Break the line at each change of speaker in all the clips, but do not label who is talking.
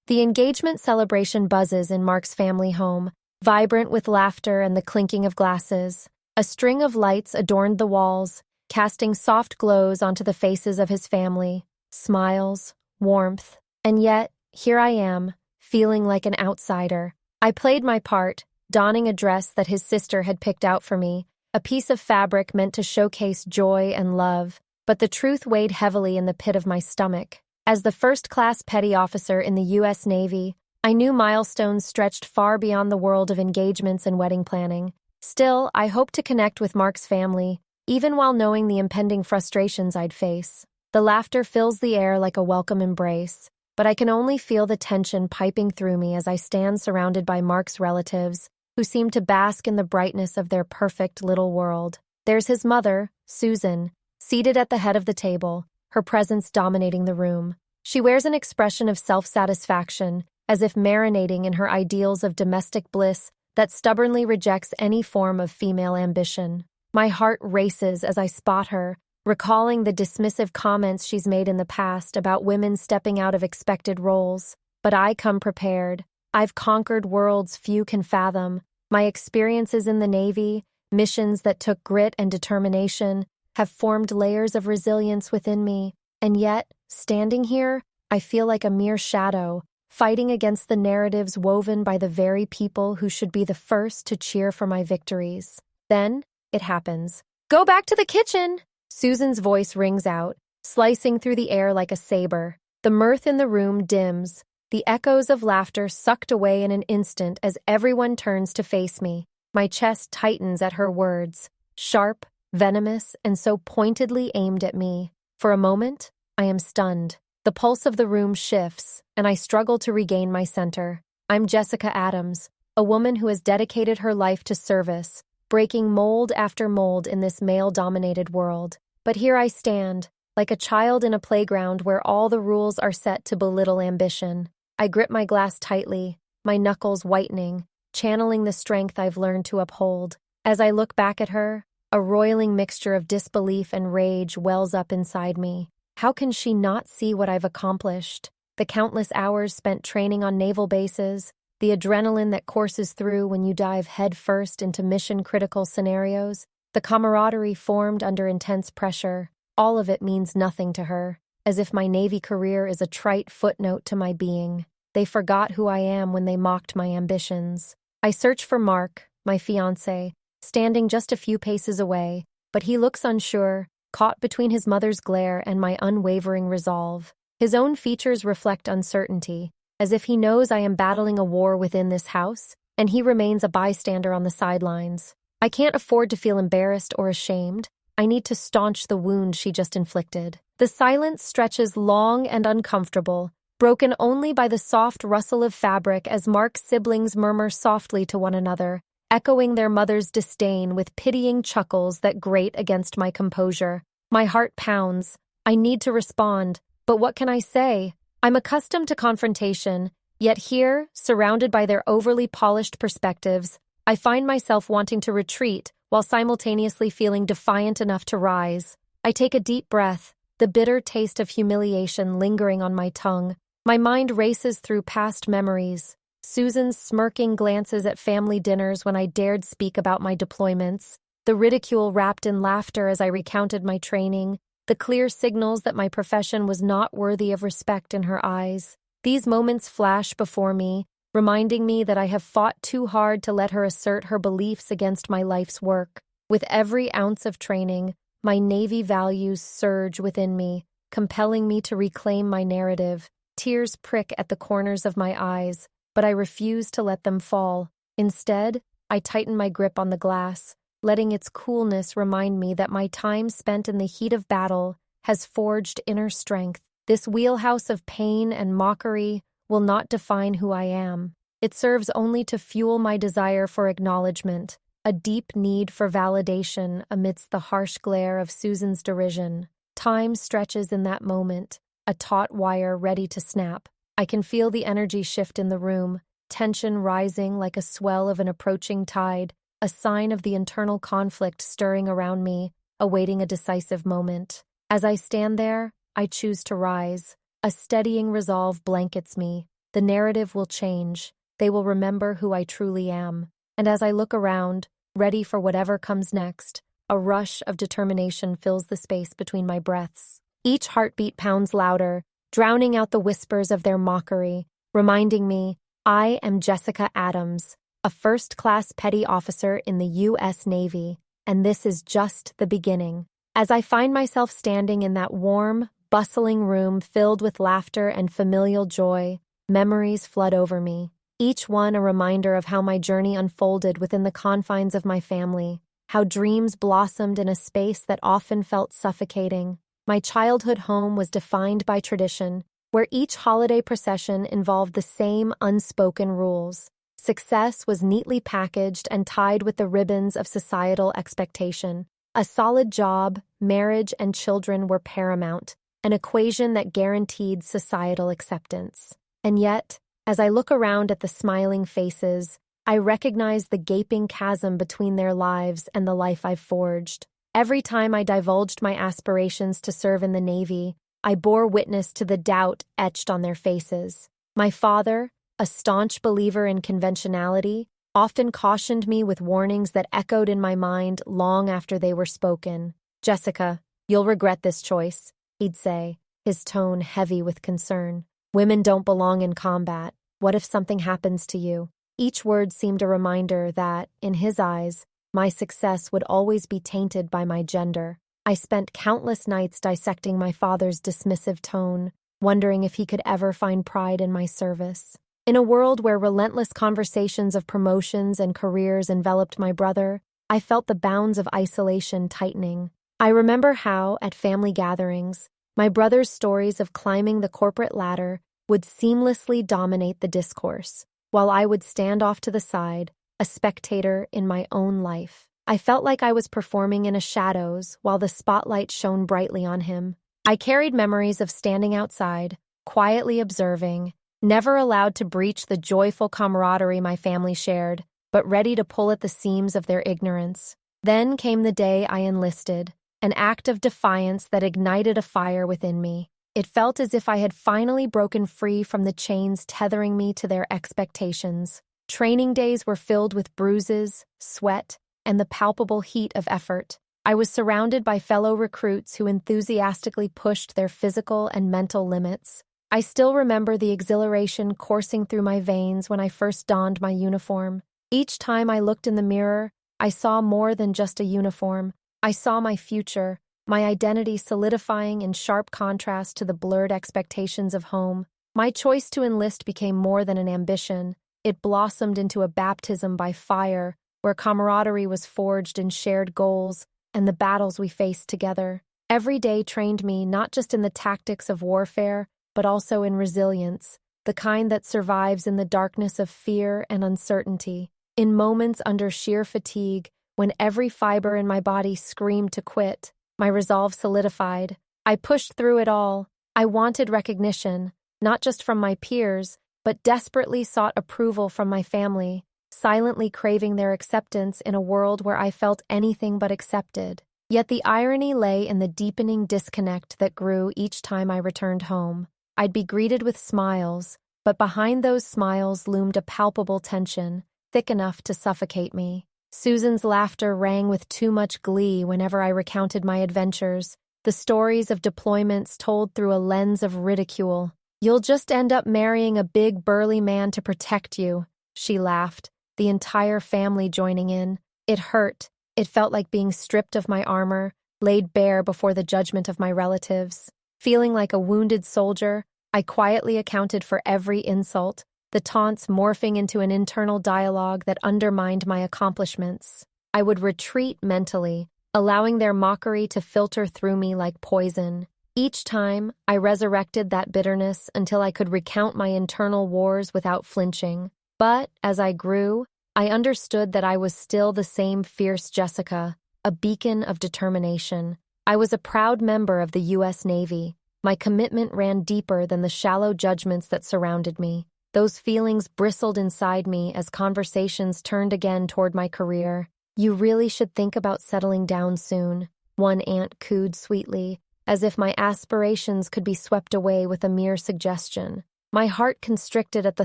The engagement celebration buzzes in Mark's family home, vibrant with laughter and the clinking of glasses. A string of lights adorned the walls, casting soft glows onto the faces of his family, smiles, warmth. And yet, here I am, feeling like an outsider. I played my part, donning a dress that his sister had picked out for me, a piece of fabric meant to showcase joy and love, but the truth weighed heavily in the pit of my stomach. As the first-class petty officer in the U.S. Navy, I knew milestones stretched far beyond the world of engagements and wedding planning. Still, I hoped to connect with Mark's family, even while knowing the impending frustrations I'd face. The laughter fills the air like a welcome embrace, but I can only feel the tension piping through me as I stand surrounded by Mark's relatives, who seem to bask in the brightness of their perfect little world. There's his mother, Susan, seated at the head of the table, her presence dominating the room. She wears an expression of self-satisfaction, as if marinating in her ideals of domestic bliss that stubbornly rejects any form of female ambition. My heart races as I spot her, recalling the dismissive comments she's made in the past about women stepping out of expected roles. But I come prepared. I've conquered worlds few can fathom. My experiences in the Navy, missions that took grit and determination, have formed layers of resilience within me. And yet, standing here, I feel like a mere shadow, fighting against the narratives woven by the very people who should be the first to cheer for my victories. Then, it happens. "Go back to the kitchen!" Susan's voice rings out, slicing through the air like a saber. The mirth in the room dims, the echoes of laughter sucked away in an instant as everyone turns to face me. My chest tightens at her words, sharp, venomous, and so pointedly aimed at me. For a moment, I am stunned. The pulse of the room shifts, and I struggle to regain my center. I'm Jessica Adams, a woman who has dedicated her life to service, breaking mold after mold in this male-dominated world. But here I stand, like a child in a playground where all the rules are set to belittle ambition. I grip my glass tightly, my knuckles whitening, channeling the strength I've learned to uphold. As I look back at her, a roiling mixture of disbelief and rage wells up inside me. How can she not see what I've accomplished? The countless hours spent training on naval bases, the adrenaline that courses through when you dive headfirst into mission-critical scenarios, the camaraderie formed under intense pressure, all of it means nothing to her, as if my Navy career is a trite footnote to my being. They forgot who I am when they mocked my ambitions. I search for Mark, my fiancé, standing just a few paces away, but he looks unsure, caught between his mother's glare and my unwavering resolve. His own features reflect uncertainty, as if he knows I am battling a war within this house, and he remains a bystander on the sidelines. I can't afford to feel embarrassed or ashamed. I need to staunch the wound she just inflicted. The silence stretches long and uncomfortable, broken only by the soft rustle of fabric as Mark's siblings murmur softly to one another, echoing their mother's disdain with pitying chuckles that grate against my composure. My heart pounds. I need to respond, but what can I say? I'm accustomed to confrontation, yet here, surrounded by their overly polished perspectives, I find myself wanting to retreat while simultaneously feeling defiant enough to rise. I take a deep breath, the bitter taste of humiliation lingering on my tongue. My mind races through past memories. Susan's smirking glances at family dinners when I dared speak about my deployments, the ridicule wrapped in laughter as I recounted my training, the clear signals that my profession was not worthy of respect in her eyes. These moments flash before me, reminding me that I have fought too hard to let her assert her beliefs against my life's work. With every ounce of training, my Navy values surge within me, compelling me to reclaim my narrative. Tears prick at the corners of my eyes, but I refuse to let them fall. Instead, I tighten my grip on the glass, letting its coolness remind me that my time spent in the heat of battle has forged inner strength. This wheelhouse of pain and mockery will not define who I am. It serves only to fuel my desire for acknowledgement, a deep need for validation amidst the harsh glare of Susan's derision. Time stretches in that moment, a taut wire ready to snap. I can feel the energy shift in the room, tension rising like a swell of an approaching tide, a sign of the internal conflict stirring around me, awaiting a decisive moment. As I stand there, I choose to rise. A steadying resolve blankets me. the narrative will change. They will remember who I truly am. And as I look around, ready for whatever comes next, a rush of determination fills the space between my breaths. Each heartbeat pounds louder, drowning out the whispers of their mockery, reminding me, I am Jessica Adams, a first-class petty officer in the U.S. Navy, and this is just the beginning. As I find myself standing in that warm, bustling room filled with laughter and familial joy, memories flood over me, each one a reminder of how my journey unfolded within the confines of my family, how dreams blossomed in a space that often felt suffocating. My childhood home was defined by tradition, where each holiday procession involved the same unspoken rules. Success was neatly packaged and tied with the ribbons of societal expectation. A solid job, marriage, and children were paramount, an equation that guaranteed societal acceptance. And yet, as I look around at the smiling faces, I recognize the gaping chasm between their lives and the life I've forged. Every time I divulged my aspirations to serve in the Navy, I bore witness to the doubt etched on their faces. My father, a staunch believer in conventionality, often cautioned me with warnings that echoed in my mind long after they were spoken. Jessica, you'll regret this choice, he'd say, his tone heavy with concern. Women don't belong in combat. What if something happens to you? Each word seemed a reminder that, in his eyes, my success would always be tainted by my gender. I spent countless nights dissecting my father's dismissive tone, wondering if he could ever find pride in my service. In a world where relentless conversations of promotions and careers enveloped my brother, I felt the bounds of isolation tightening. I remember how, at family gatherings, my brother's stories of climbing the corporate ladder would seamlessly dominate the discourse, while I would stand off to the side, a spectator in my own life. I felt like I was performing in a shadows while the spotlight shone brightly on him. I carried memories of standing outside, quietly observing, never allowed to breach the joyful camaraderie my family shared, but ready to pull at the seams of their ignorance. Then came the day I enlisted, an act of defiance that ignited a fire within me. It felt as if I had finally broken free from the chains tethering me to their expectations. Training days were filled with bruises, sweat, and the palpable heat of effort. I was surrounded by fellow recruits who enthusiastically pushed their physical and mental limits. I still remember the exhilaration coursing through my veins when I first donned my uniform. Each time I looked in the mirror, I saw more than just a uniform. I saw my future, my identity solidifying in sharp contrast to the blurred expectations of home. My choice to enlist became more than an ambition. It blossomed into a baptism by fire, where camaraderie was forged in shared goals and the battles we faced together. Every day trained me not just in the tactics of warfare, but also in resilience, the kind that survives in the darkness of fear and uncertainty. In moments under sheer fatigue, when every fiber in my body screamed to quit, my resolve solidified. I pushed through it all. I wanted recognition, not just from my peers, but desperately sought approval from my family, silently craving their acceptance in a world where I felt anything but accepted. Yet the irony lay in the deepening disconnect that grew each time I returned home. I'd be greeted with smiles, but behind those smiles loomed a palpable tension, thick enough to suffocate me. Susan's laughter rang with too much glee whenever I recounted my adventures, the stories of deployments told through a lens of ridicule. "You'll just end up marrying a big, burly man to protect you," she laughed, the entire family joining in. It hurt. It felt like being stripped of my armor, laid bare before the judgment of my relatives. Feeling like a wounded soldier, I quietly accounted for every insult, the taunts morphing into an internal dialogue that undermined my accomplishments. I would retreat mentally, allowing their mockery to filter through me like poison. Each time, I resurrected that bitterness until I could recount my internal wars without flinching. But, as I grew, I understood that I was still the same fierce Jessica, a beacon of determination. I was a proud member of the U.S. Navy. My commitment ran deeper than the shallow judgments that surrounded me. Those feelings bristled inside me as conversations turned again toward my career. "You really should think about settling down soon," one aunt cooed sweetly, as if my aspirations could be swept away with a mere suggestion. My heart constricted at the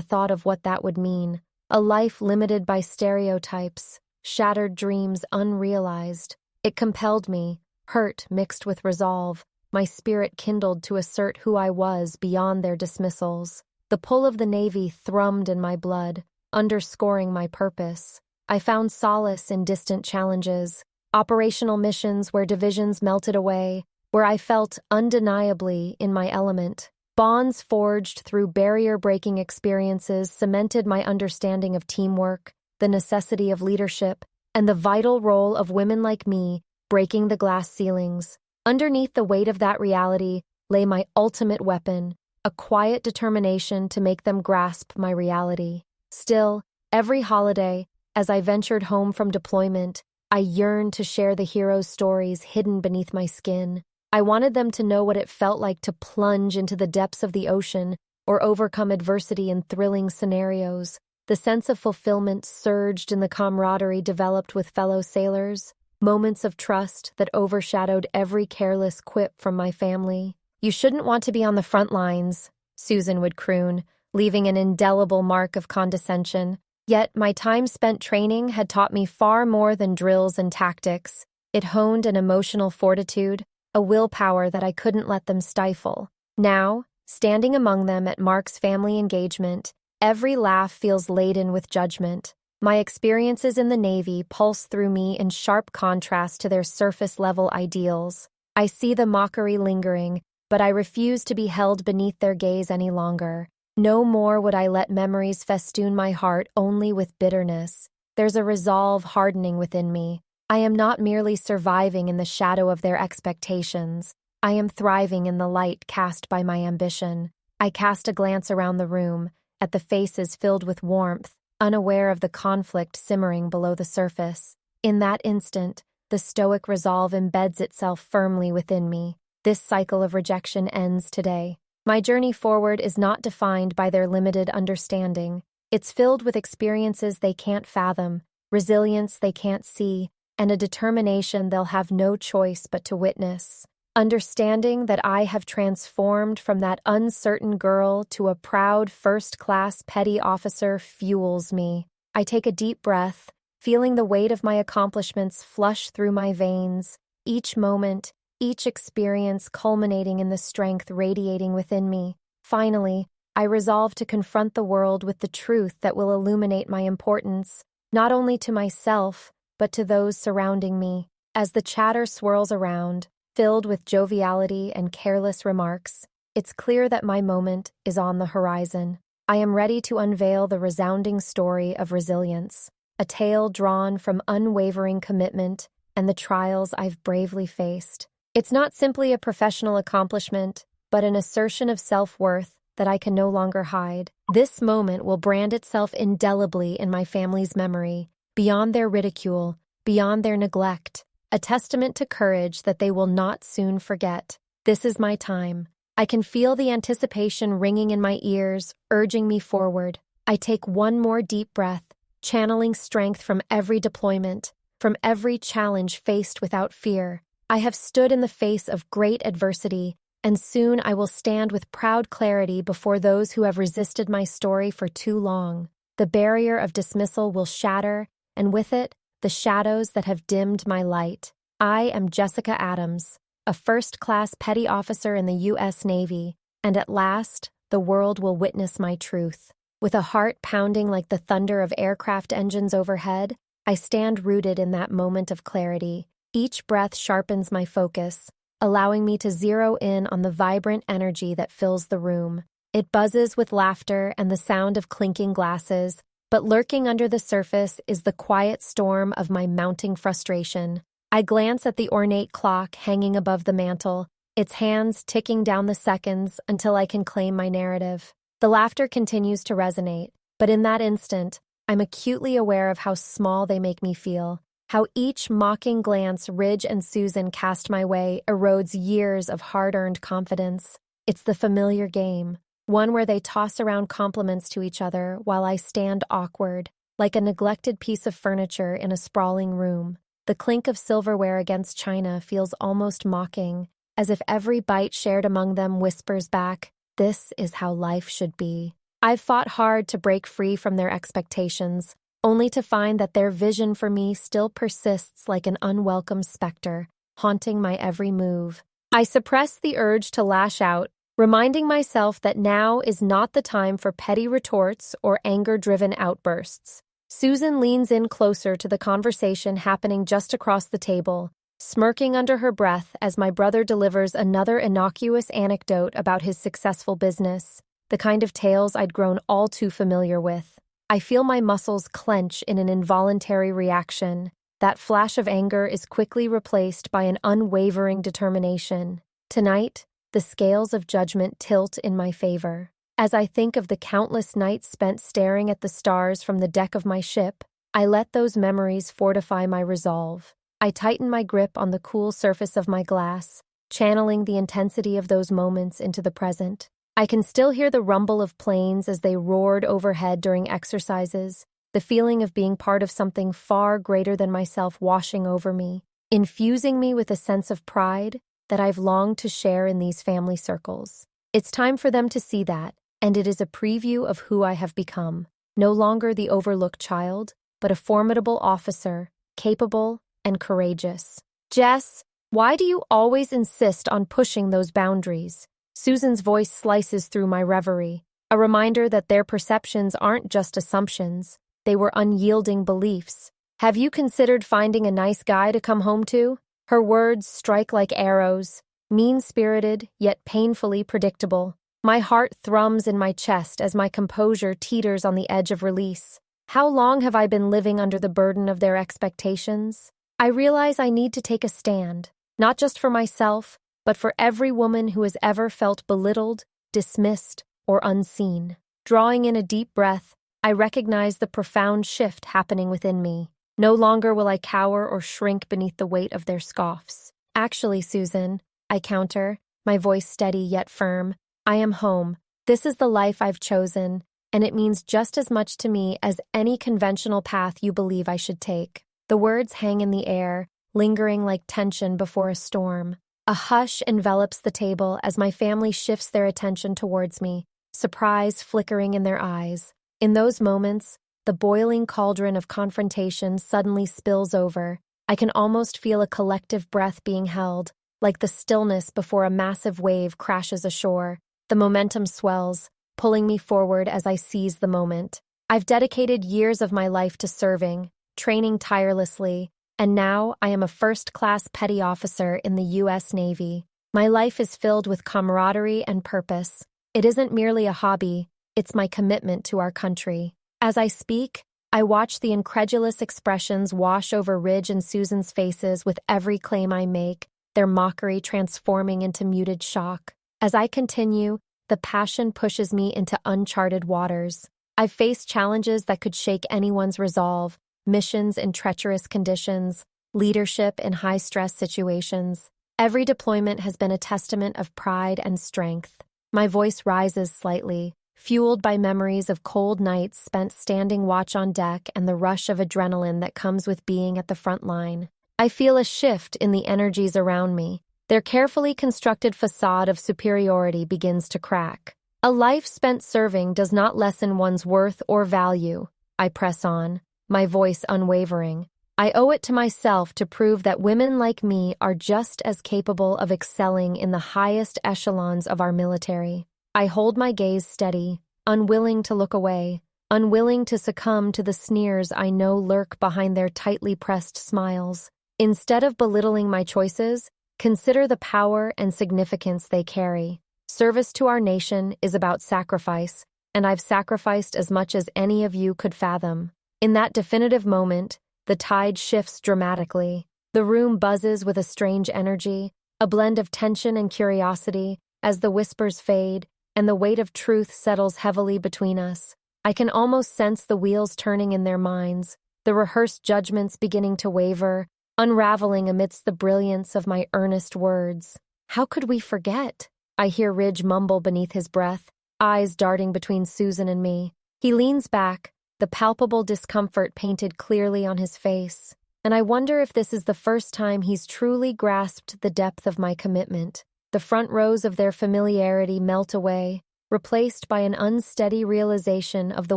thought of what that would mean. A life limited by stereotypes, shattered dreams unrealized. It compelled me, hurt mixed with resolve. My spirit kindled to assert who I was beyond their dismissals. The pull of the Navy thrummed in my blood, underscoring my purpose. I found solace in distant challenges, operational missions where divisions melted away, where I felt undeniably in my element. Bonds forged through barrier-breaking experiences cemented my understanding of teamwork, the necessity of leadership, and the vital role of women like me breaking the glass ceilings. Underneath the weight of that reality lay my ultimate weapon, a quiet determination to make them grasp my reality. Still, every holiday, as I ventured home from deployment, I yearned to share the heroes' stories hidden beneath my skin. I wanted them to know what it felt like to plunge into the depths of the ocean or overcome adversity in thrilling scenarios. The sense of fulfillment surged in the camaraderie developed with fellow sailors, moments of trust that overshadowed every careless quip from my family. "You shouldn't want to be on the front lines," Susan would croon, leaving an indelible mark of condescension. Yet my time spent training had taught me far more than drills and tactics. It honed an emotional fortitude, a willpower that I couldn't let them stifle. Now, standing among them at Mark's family engagement, every laugh feels laden with judgment. My experiences in the Navy pulse through me in sharp contrast to their surface-level ideals. I see the mockery lingering, but I refuse to be held beneath their gaze any longer. No more would I let memories festoon my heart only with bitterness. There's a resolve hardening within me. I am not merely surviving in the shadow of their expectations. I am thriving in the light cast by my ambition. I cast a glance around the room, at the faces filled with warmth, unaware of the conflict simmering below the surface. In that instant, the stoic resolve embeds itself firmly within me. This cycle of rejection ends today. My journey forward is not defined by their limited understanding. It's filled with experiences they can't fathom, resilience they can't see, and a determination they'll have no choice but to witness. Understanding that I have transformed from that uncertain girl to a proud first-class petty officer fuels me. I take a deep breath, feeling the weight of my accomplishments flush through my veins, each moment, each experience culminating in the strength radiating within me. Finally, I resolve to confront the world with the truth that will illuminate my importance, not only to myself, but to those surrounding me. As the chatter swirls around, filled with joviality and careless remarks, it's clear that my moment is on the horizon. I am ready to unveil the resounding story of resilience, a tale drawn from unwavering commitment and the trials I've bravely faced. It's not simply a professional accomplishment, but an assertion of self-worth that I can no longer hide. This moment will brand itself indelibly in my family's memory, beyond their ridicule, beyond their neglect, a testament to courage that they will not soon forget. This is my time. I can feel the anticipation ringing in my ears, urging me forward. I take one more deep breath, channeling strength from every deployment, from every challenge faced without fear. I have stood in the face of great adversity, and soon I will stand with proud clarity before those who have resisted my story for too long. The barrier of dismissal will shatter, and with it, the shadows that have dimmed my light. I am Jessica Adams, a first-class petty officer in the U.S. Navy, and at last, the world will witness my truth. With a heart pounding like the thunder of aircraft engines overhead, I stand rooted in that moment of clarity. Each breath sharpens my focus, allowing me to zero in on the vibrant energy that fills the room. It buzzes with laughter and the sound of clinking glasses, but lurking under the surface is the quiet storm of my mounting frustration. I glance at the ornate clock hanging above the mantel, its hands ticking down the seconds until I can claim my narrative. The laughter continues to resonate, but in that instant, I'm acutely aware of how small they make me feel. How each mocking glance Ridge and Susan cast my way erodes years of hard-earned confidence. It's the familiar game, one where they toss around compliments to each other while I stand awkward, like a neglected piece of furniture in a sprawling room. The clink of silverware against china feels almost mocking, as if every bite shared among them whispers back, this is how life should be. I've fought hard to break free from their expectations, only to find that their vision for me still persists like an unwelcome specter, haunting my every move. I suppress the urge to lash out, reminding myself that now is not the time for petty retorts or anger-driven outbursts. Susan leans in closer to the conversation happening just across the table, smirking under her breath as my brother delivers another innocuous anecdote about his successful business, the kind of tales I'd grown all too familiar with. I feel my muscles clench in an involuntary reaction. That flash of anger is quickly replaced by an unwavering determination. Tonight, the scales of judgment tilt in my favor. As I think of the countless nights spent staring at the stars from the deck of my ship, I let those memories fortify my resolve. I tighten my grip on the cool surface of my glass, channeling the intensity of those moments into the present. I can still hear the rumble of planes as they roared overhead during exercises, the feeling of being part of something far greater than myself washing over me, infusing me with a sense of pride that I've longed to share in these family circles. It's time for them to see that, and it is a preview of who I have become. No longer the overlooked child, but a formidable officer, capable and courageous. Jess, why do you always insist on pushing those boundaries? Susan's voice slices through my reverie, a reminder that their perceptions aren't just assumptions, they were unyielding beliefs. Have you considered finding a nice guy to come home to? Her words strike like arrows, mean-spirited yet painfully predictable. My heart thrums in my chest as my composure teeters on the edge of release. How long have I been living under the burden of their expectations? I realize I need to take a stand, not just for myself, but for every woman who has ever felt belittled, dismissed, or unseen. Drawing in a deep breath, I recognize the profound shift happening within me. No longer will I cower or shrink beneath the weight of their scoffs. Actually, Susan, I counter, my voice steady yet firm, I am home. This is the life I've chosen, and it means just as much to me as any conventional path you believe I should take. The words hang in the air, lingering like tension before a storm. A hush envelops the table as my family shifts their attention towards me, surprise flickering in their eyes. In those moments, the boiling cauldron of confrontation suddenly spills over. I can almost feel a collective breath being held, like the stillness before a massive wave crashes ashore. The momentum swells, pulling me forward as I seize the moment. I've dedicated years of my life to serving, training tirelessly, and now I am a first-class petty officer in the U.S. Navy. My life is filled with camaraderie and purpose. It isn't merely a hobby, it's my commitment to our country. As I speak, I watch the incredulous expressions wash over Ridge and Susan's faces with every claim I make, their mockery transforming into muted shock. As I continue, the passion pushes me into uncharted waters. I've faced challenges that could shake anyone's resolve, missions in treacherous conditions, leadership in high-stress situations. Every deployment has been a testament of pride and strength. My voice rises slightly, fueled by memories of cold nights spent standing watch on deck and the rush of adrenaline that comes with being at the front line. I feel a shift in the energies around me. Their carefully constructed facade of superiority begins to crack. A life spent serving does not lessen one's worth or value. I press on, my voice unwavering. I owe it to myself to prove that women like me are just as capable of excelling in the highest echelons of our military. I hold my gaze steady, unwilling to look away, unwilling to succumb to the sneers I know lurk behind their tightly pressed smiles. Instead of belittling my choices, consider the power and significance they carry. Service to our nation is about sacrifice, and I've sacrificed as much as any of you could fathom. In that definitive moment, the tide shifts dramatically. The room buzzes with a strange energy, a blend of tension and curiosity, as the whispers fade, and the weight of truth settles heavily between us. I can almost sense the wheels turning in their minds, the rehearsed judgments beginning to waver, unraveling amidst the brilliance of my earnest words. How could we forget? I hear Ridge mumble beneath his breath, eyes darting between Susan and me. He leans back, the palpable discomfort painted clearly on his face, and I wonder if this is the first time he's truly grasped the depth of my commitment. The front rows of their familiarity melt away, replaced by an unsteady realization of the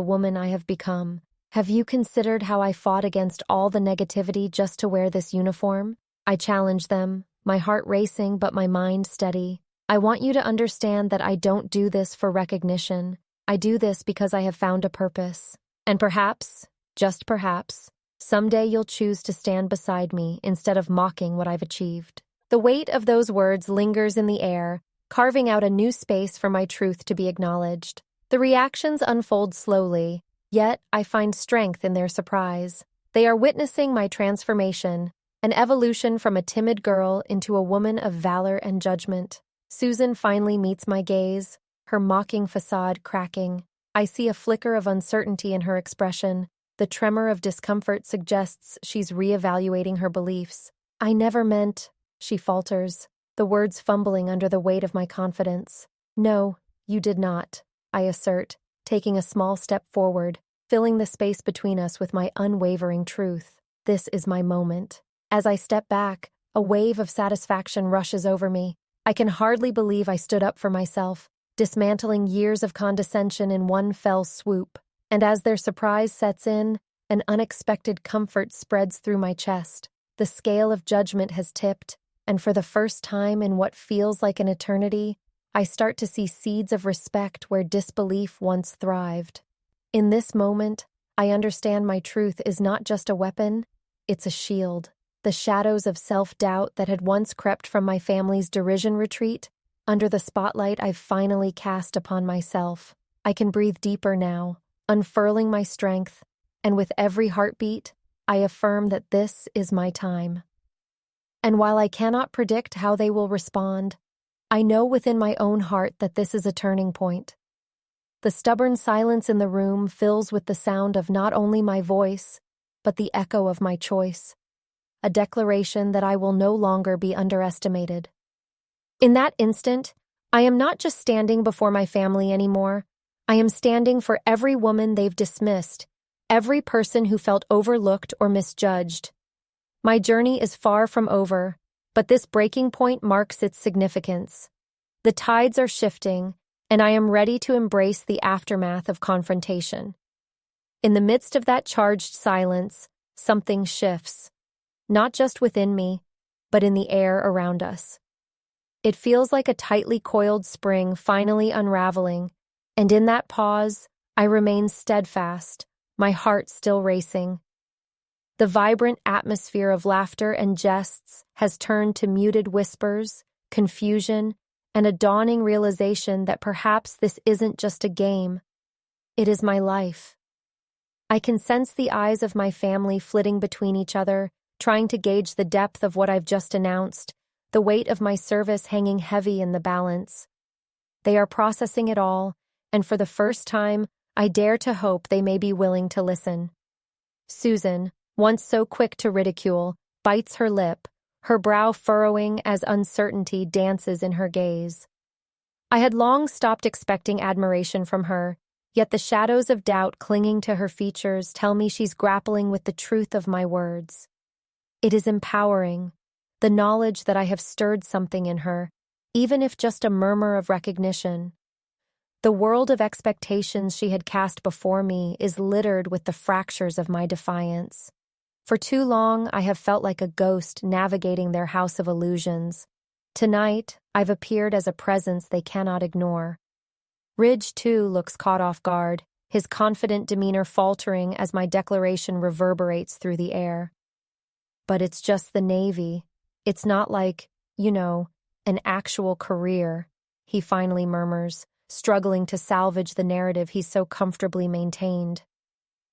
woman I have become. Have you considered how I fought against all the negativity just to wear this uniform? I challenged them, my heart racing but my mind steady. I want you to understand that I don't do this for recognition. I do this because I have found a purpose. And perhaps, just perhaps, someday you'll choose to stand beside me instead of mocking what I've achieved. The weight of those words lingers in the air, carving out a new space for my truth to be acknowledged. The reactions unfold slowly, yet I find strength in their surprise. They are witnessing my transformation, an evolution from a timid girl into a woman of valor and judgment. Susan finally meets my gaze, her mocking facade cracking. I see a flicker of uncertainty in her expression. The tremor of discomfort suggests she's reevaluating her beliefs. I never meant, she falters, the words fumbling under the weight of my confidence. No, you did not, I assert, taking a small step forward, filling the space between us with my unwavering truth. This is my moment. As I step back, a wave of satisfaction rushes over me. I can hardly believe I stood up for myself, dismantling years of condescension in one fell swoop. And as their surprise sets in, an unexpected comfort spreads through my chest. The scale of judgment has tipped, and for the first time in what feels like an eternity, I start to see seeds of respect where disbelief once thrived. In this moment, I understand my truth is not just a weapon, it's a shield. The shadows of self-doubt that had once crept from my family's derision retreat, under the spotlight I've finally cast upon myself. I can breathe deeper now, unfurling my strength, and with every heartbeat, I affirm that this is my time. And while I cannot predict how they will respond, I know within my own heart that this is a turning point. The stubborn silence in the room fills with the sound of not only my voice, but the echo of my choice, a declaration that I will no longer be underestimated. In that instant, I am not just standing before my family anymore. I am standing for every woman they've dismissed, every person who felt overlooked or misjudged. My journey is far from over, but this breaking point marks its significance. The tides are shifting, and I am ready to embrace the aftermath of confrontation. In the midst of that charged silence, something shifts, not just within me, but in the air around us. It feels like a tightly coiled spring finally unraveling, and in that pause, I remain steadfast, my heart still racing. The vibrant atmosphere of laughter and jests has turned to muted whispers, confusion, and a dawning realization that perhaps this isn't just a game. It is my life. I can sense the eyes of my family flitting between each other, trying to gauge the depth of what I've just announced, the weight of my service hanging heavy in the balance. They are processing it all, and for the first time, I dare to hope they may be willing to listen. Susan, once so quick to ridicule, bites her lip, her brow furrowing as uncertainty dances in her gaze. I had long stopped expecting admiration from her, yet the shadows of doubt clinging to her features tell me she's grappling with the truth of my words. It is empowering, the knowledge that I have stirred something in her, even if just a murmur of recognition. The world of expectations she had cast before me is littered with the fractures of my defiance. For too long, I have felt like a ghost navigating their house of illusions. Tonight, I've appeared as a presence they cannot ignore. Ridge, too, looks caught off guard, his confident demeanor faltering as my declaration reverberates through the air. But it's just the Navy. It's not like, an actual career, he finally murmurs, struggling to salvage the narrative he's so comfortably maintained.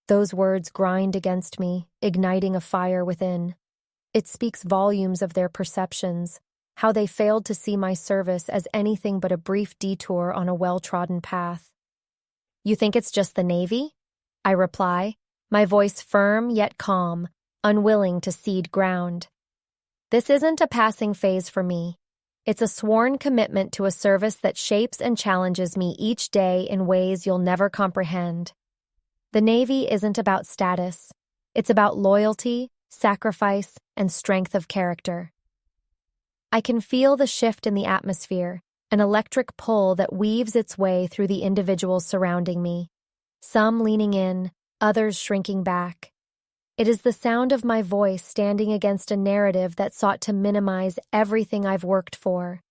Those words grind against me, igniting a fire within. It speaks volumes of their perceptions, how they failed to see my service as anything but a brief detour on a well-trodden path. You think it's just the Navy? I reply, my voice firm yet calm, unwilling to cede ground. This isn't a passing phase for me. It's a sworn commitment to a service that shapes and challenges me each day in ways you'll never comprehend. The Navy isn't about status. It's about loyalty, sacrifice, and strength of character. I can feel the shift in the atmosphere, an electric pull that weaves its way through the individuals surrounding me, some leaning in, others shrinking back. It is the sound of my voice standing against a narrative that sought to minimize everything I've worked for.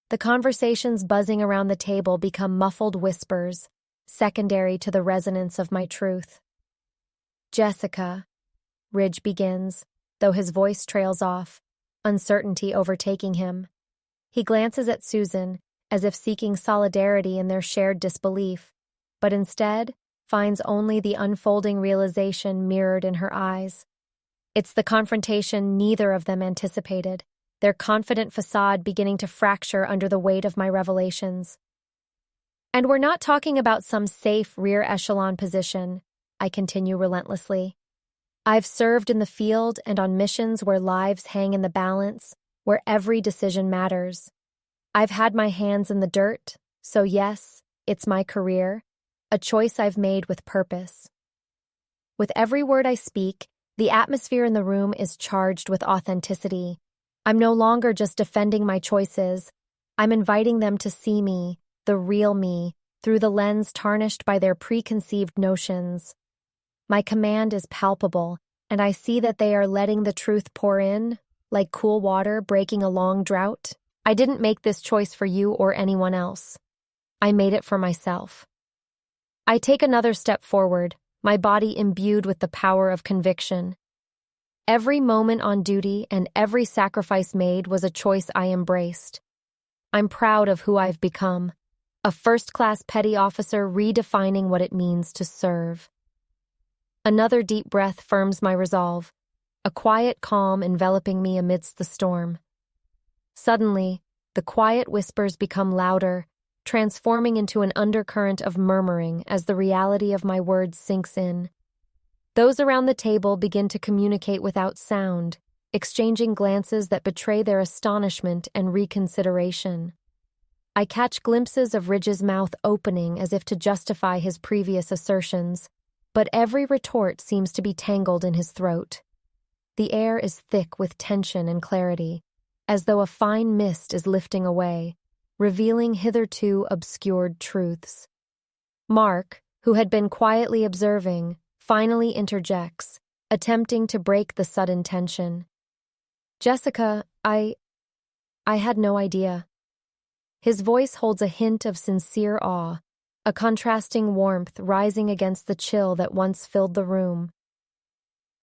The conversations buzzing around the table become muffled whispers, secondary to the resonance of my truth. Jessica, Ridge begins, though his voice trails off, uncertainty overtaking him. He glances at Susan, as if seeking solidarity in their shared disbelief, but instead finds only the unfolding realization mirrored in her eyes. It's the confrontation neither of them anticipated, their confident facade beginning to fracture under the weight of my revelations. And we're not talking about some safe rear echelon position, I continue relentlessly. I've served in the field and on missions where lives hang in the balance, where every decision matters. I've had my hands in the dirt, so yes, it's my career, a choice I've made with purpose. With every word I speak, the atmosphere in the room is charged with authenticity. I'm no longer just defending my choices. I'm inviting them to see me, the real me, through the lens tarnished by their preconceived notions. My command is palpable, and I see that they are letting the truth pour in, like cool water breaking a long drought. I didn't make this choice for you or anyone else. I made it for myself. I take another step forward, my body imbued with the power of conviction. Every moment on duty and every sacrifice made was a choice I embraced. I'm proud of who I've become, a first-class petty officer redefining what it means to serve. Another deep breath firms my resolve, a quiet calm enveloping me amidst the storm. Suddenly, the quiet whispers become louder, transforming into an undercurrent of murmuring as the reality of my words sinks in. Those around the table begin to communicate without sound, exchanging glances that betray their astonishment and reconsideration. I catch glimpses of Ridge's mouth opening as if to justify his previous assertions, but every retort seems to be tangled in his throat. The air is thick with tension and clarity, as though a fine mist is lifting away, revealing hitherto obscured truths. Mark, who had been quietly observing, finally interjects, attempting to break the sudden tension. Jessica, I had no idea. His voice holds a hint of sincere awe, a contrasting warmth rising against the chill that once filled the room.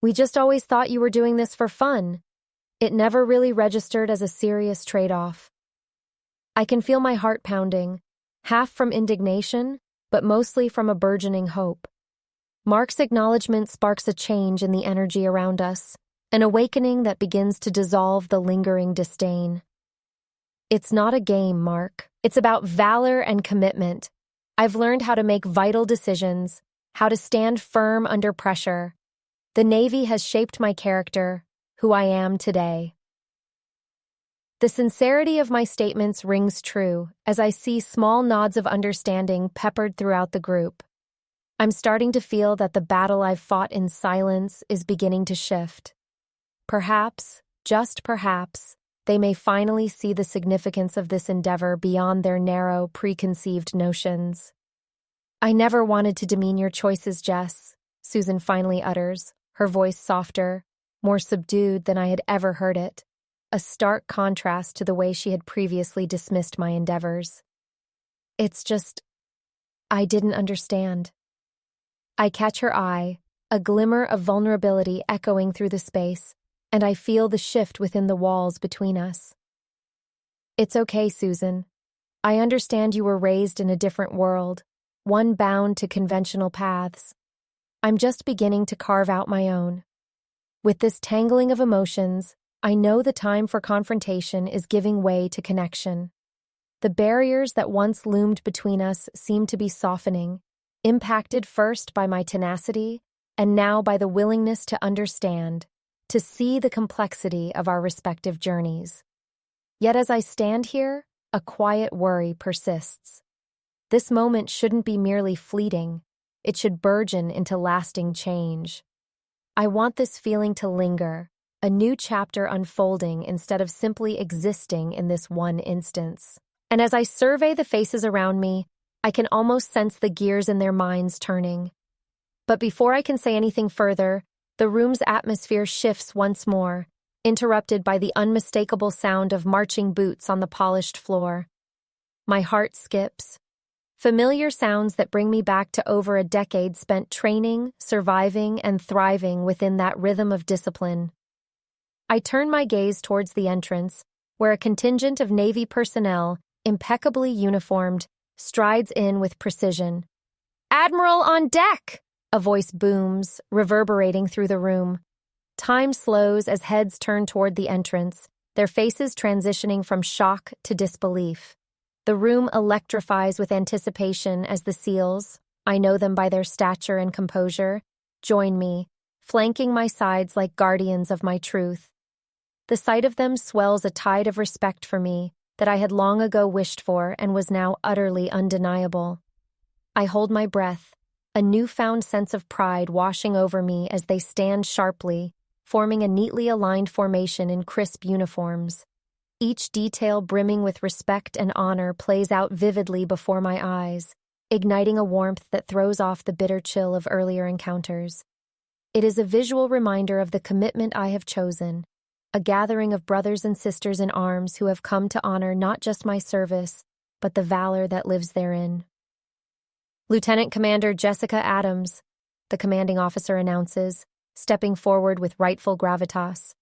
We just always thought you were doing this for fun. It never really registered as a serious trade-off. I can feel my heart pounding, half from indignation, but mostly from a burgeoning hope. Mark's acknowledgement sparks a change in the energy around us, an awakening that begins to dissolve the lingering disdain. It's not a game, Mark. It's about valor and commitment. I've learned how to make vital decisions, how to stand firm under pressure. The Navy has shaped my character, who I am today. The sincerity of my statements rings true as I see small nods of understanding peppered throughout the group. I'm starting to feel that the battle I've fought in silence is beginning to shift. Perhaps, just perhaps, they may finally see the significance of this endeavor beyond their narrow, preconceived notions. I never wanted to demean your choices, Jess, Susan finally utters, her voice softer, more subdued than I had ever heard it, a stark contrast to the way she had previously dismissed my endeavors. It's just, I didn't understand. I catch her eye, a glimmer of vulnerability echoing through the space, and I feel the shift within the walls between us. It's okay, Susan. I understand you were raised in a different world, one bound to conventional paths. I'm just beginning to carve out my own. With this tangling of emotions, I know the time for confrontation is giving way to connection. The barriers that once loomed between us seem to be softening, impacted first by my tenacity and now by the willingness to understand, to see the complexity of our respective journeys. Yet as I stand here, a quiet worry persists. This moment shouldn't be merely fleeting. It should burgeon into lasting change. I want this feeling to linger, a new chapter unfolding instead of simply existing in this one instance. And as I survey the faces around me, I can almost sense the gears in their minds turning. But before I can say anything further, the room's atmosphere shifts once more, interrupted by the unmistakable sound of marching boots on the polished floor. My heart skips. Familiar sounds that bring me back to over a decade spent training, surviving, and thriving within that rhythm of discipline. I turn my gaze towards the entrance, where a contingent of Navy personnel, impeccably uniformed, strides in with precision. "Admiral on deck!" a voice booms, reverberating through the room. Time slows as heads turn toward the entrance, their faces transitioning from shock to disbelief. The room electrifies with anticipation as the SEALs, I know them by their stature and composure, join me, flanking my sides like guardians of my truth. The sight of them swells a tide of respect for me that I had long ago wished for and was now utterly undeniable. I hold my breath, a newfound sense of pride washing over me as they stand sharply, forming a neatly aligned formation in crisp uniforms. Each detail brimming with respect and honor plays out vividly before my eyes, igniting a warmth that throws off the bitter chill of earlier encounters. It is a visual reminder of the commitment I have chosen, a gathering of brothers and sisters in arms who have come to honor not just my service, but the valor that lives therein. "Lieutenant Commander Jessica Adams," the commanding officer announces, stepping forward with rightful gravitas.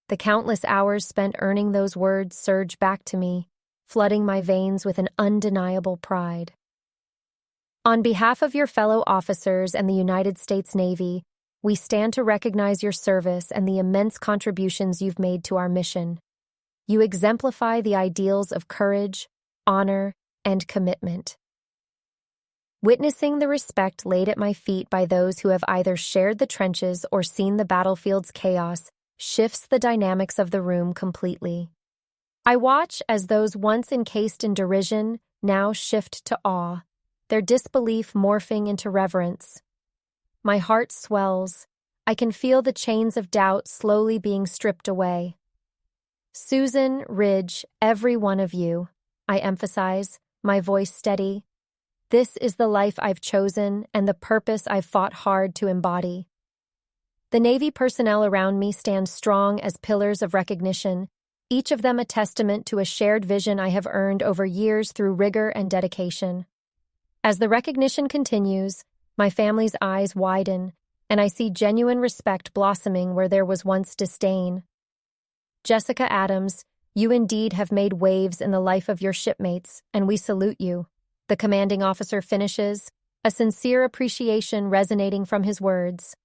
The countless hours spent earning those words surge back to me, flooding my veins with an undeniable pride. "On behalf of your fellow officers and the United States Navy, we stand to recognize your service and the immense contributions you've made to our mission. You exemplify the ideals of courage, honor, and commitment." Witnessing the respect laid at my feet by those who have either shared the trenches or seen the battlefield's chaos shifts the dynamics of the room completely. I watch as those once encased in derision now shift to awe, their disbelief morphing into reverence. My heart swells. I can feel the chains of doubt slowly being stripped away. "Susan, Ridge, every one of you," I emphasize, my voice steady. "This is the life I've chosen and the purpose I've fought hard to embody." The Navy personnel around me stand strong as pillars of recognition, each of them a testament to a shared vision I have earned over years through rigor and dedication. As the recognition continues, my family's eyes widen, and I see genuine respect blossoming where there was once disdain. "Jessica Adams, you indeed have made waves in the life of your shipmates, and we salute you," the commanding officer finishes, a sincere appreciation resonating from his words.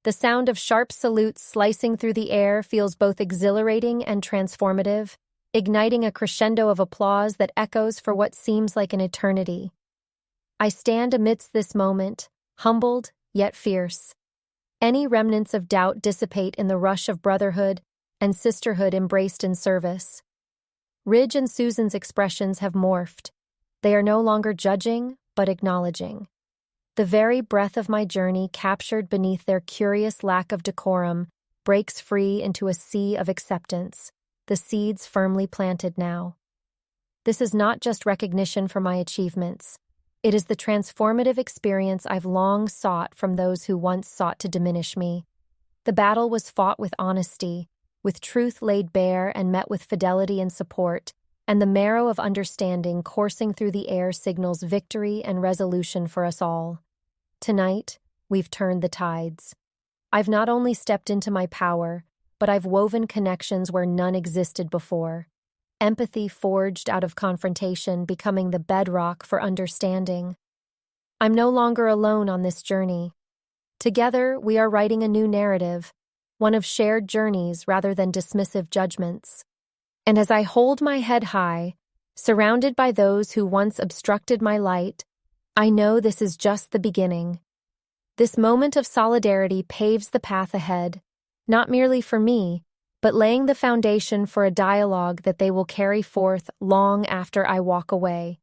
The sound of sharp salutes slicing through the air feels both exhilarating and transformative, igniting a crescendo of applause that echoes for what seems like an eternity. I stand amidst this moment, humbled yet fierce. Any remnants of doubt dissipate in the rush of brotherhood and sisterhood embraced in service. Ridge and Susan's expressions have morphed. They are no longer judging, but acknowledging. The very breath of my journey, captured beneath their curious lack of decorum, breaks free into a sea of acceptance, the seeds firmly planted now. This is not just recognition for my achievements. It is the transformative experience I've long sought from those who once sought to diminish me. The battle was fought with honesty, with truth laid bare and met with fidelity and support, and the marrow of understanding coursing through the air signals victory and resolution for us all. Tonight, we've turned the tides. I've not only stepped into my power, but I've woven connections where none existed before. Empathy forged out of confrontation, becoming the bedrock for understanding. I'm no longer alone on this journey. Together, we are writing a new narrative, one of shared journeys rather than dismissive judgments. And as I hold my head high, surrounded by those who once obstructed my light, I know this is just the beginning. This moment of solidarity paves the path ahead, not merely for me, but laying the foundation for a dialogue that they will carry forth long after I walk away.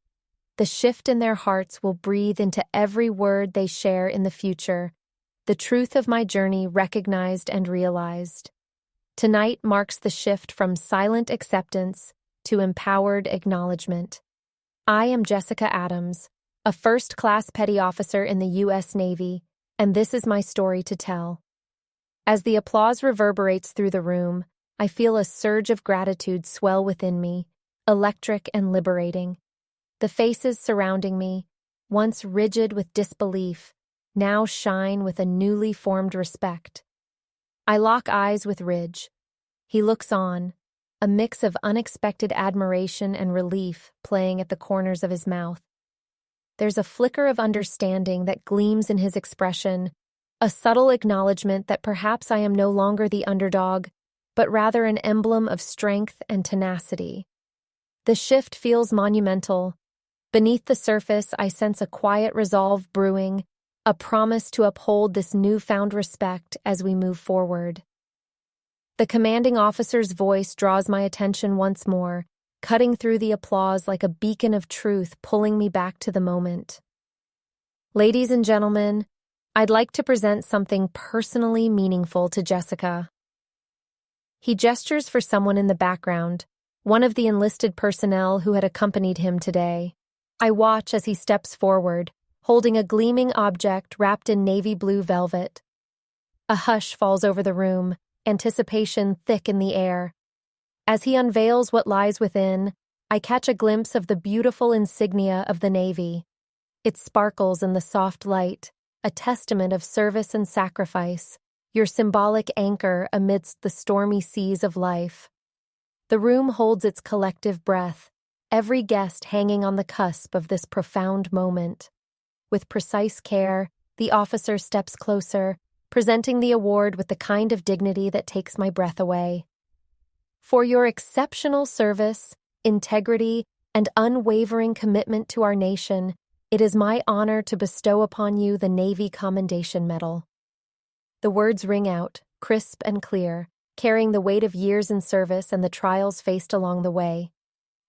The shift in their hearts will breathe into every word they share in the future, the truth of my journey recognized and realized. Tonight marks the shift from silent acceptance to empowered acknowledgement. I am Jessica Adams, a first-class petty officer in the U.S. Navy, and this is my story to tell. As the applause reverberates through the room, I feel a surge of gratitude swell within me, electric and liberating. The faces surrounding me, once rigid with disbelief, now shine with a newly formed respect. I lock eyes with Ridge. He looks on, a mix of unexpected admiration and relief playing at the corners of his mouth. There's a flicker of understanding that gleams in his expression, a subtle acknowledgement that perhaps I am no longer the underdog, but rather an emblem of strength and tenacity. The shift feels monumental. Beneath the surface, I sense a quiet resolve brewing, a promise to uphold this newfound respect as we move forward. The commanding officer's voice draws my attention once more, cutting through the applause like a beacon of truth, pulling me back to the moment. Ladies and gentlemen, I'd like to present something personally meaningful to Jessica. He gestures for someone in the background, one of the enlisted personnel who had accompanied him today. I watch as he steps forward, holding a gleaming object wrapped in navy blue velvet. A hush falls over the room, anticipation thick in the air. As he unveils what lies within, I catch a glimpse of the beautiful insignia of the Navy. It sparkles in the soft light, a testament of service and sacrifice, your symbolic anchor amidst the stormy seas of life. The room holds its collective breath, every guest hanging on the cusp of this profound moment. With precise care, the officer steps closer, presenting the award with the kind of dignity that takes my breath away. For your exceptional service, integrity, and unwavering commitment to our nation, it is my honor to bestow upon you the Navy Commendation Medal. The words ring out, crisp and clear, carrying the weight of years in service and the trials faced along the way.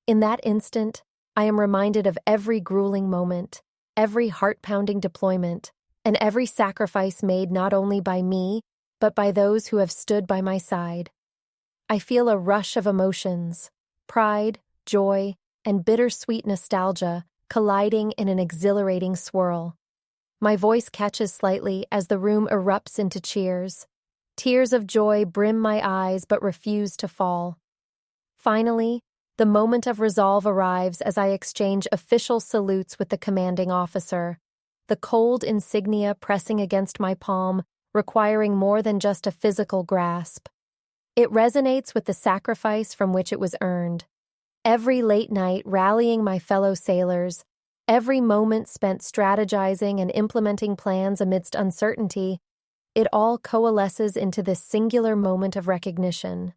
In that instant, I am reminded of every grueling moment, every heart-pounding deployment, and every sacrifice made not only by me, but by those who have stood by my side. I feel a rush of emotions, pride, joy, and bittersweet nostalgia colliding in an exhilarating swirl. My voice catches slightly as the room erupts into cheers. Tears of joy brim my eyes but refuse to fall. Finally, the moment of resolve arrives as I exchange official salutes with the commanding officer, the cold insignia pressing against my palm, requiring more than just a physical grasp. It resonates with the sacrifice from which it was earned. Every late night rallying my fellow sailors, every moment spent strategizing and implementing plans amidst uncertainty, it all coalesces into this singular moment of recognition.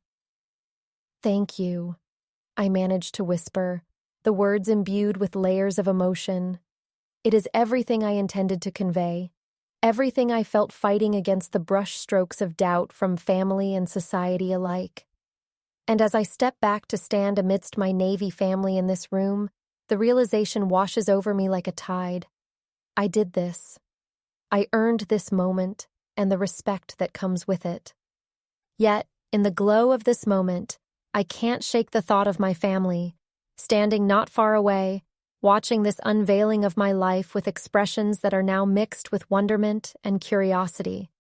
Thank you, I managed to whisper, the words imbued with layers of emotion. It is everything I intended to convey, everything I felt fighting against the brushstrokes of doubt from family and society alike. And as I step back to stand amidst my Navy family in this room, the realization washes over me like a tide. I did this. I earned this moment and the respect that comes with it. Yet, in the glow of this moment, I can't shake the thought of my family, standing not far away, watching this unveiling of my life with expressions that are now mixed with wonderment and curiosity.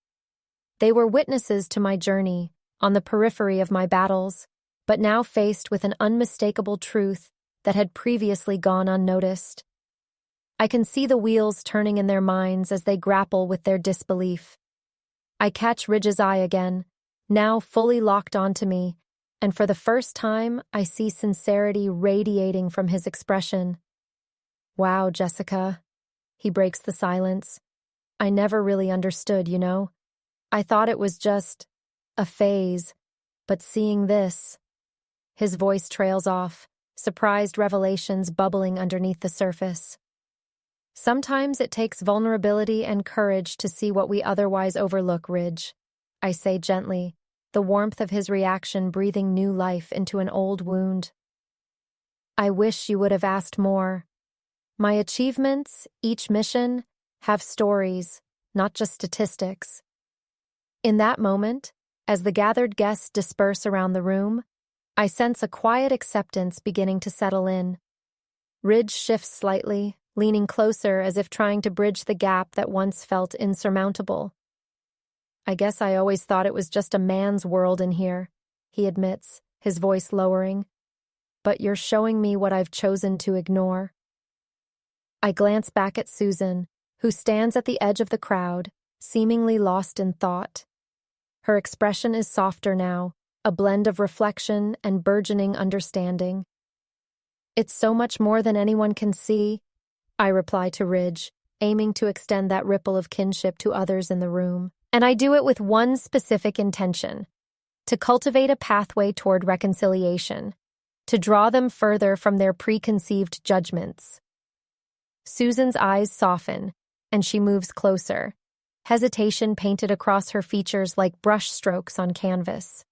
They were witnesses to my journey, on the periphery of my battles, but now faced with an unmistakable truth that had previously gone unnoticed. I can see the wheels turning in their minds as they grapple with their disbelief. I catch Ridge's eye again, now fully locked onto me, and for the first time, I see sincerity radiating from his expression. Wow, Jessica. He breaks the silence. I never really understood, you know? I thought it was just a phase, but seeing this... His voice trails off, surprised revelations bubbling underneath the surface. Sometimes it takes vulnerability and courage to see what we otherwise overlook, Ridge, I say gently, the warmth of his reaction breathing new life into an old wound. I wish you would have asked more. My achievements, each mission, have stories, not just statistics. In that moment, as the gathered guests disperse around the room, I sense a quiet acceptance beginning to settle in. Ridge shifts slightly, leaning closer as if trying to bridge the gap that once felt insurmountable. I guess I always thought it was just a man's world in here, he admits, his voice lowering. But you're showing me what I've chosen to ignore. I glance back at Susan, who stands at the edge of the crowd, seemingly lost in thought. Her expression is softer now, a blend of reflection and burgeoning understanding. It's so much more than anyone can see, I reply to Ridge, aiming to extend that ripple of kinship to others in the room. And I do it with one specific intention: to cultivate a pathway toward reconciliation, to draw them further from their preconceived judgments. Susan's eyes soften, and she moves closer, hesitation painted across her features like brush strokes on canvas.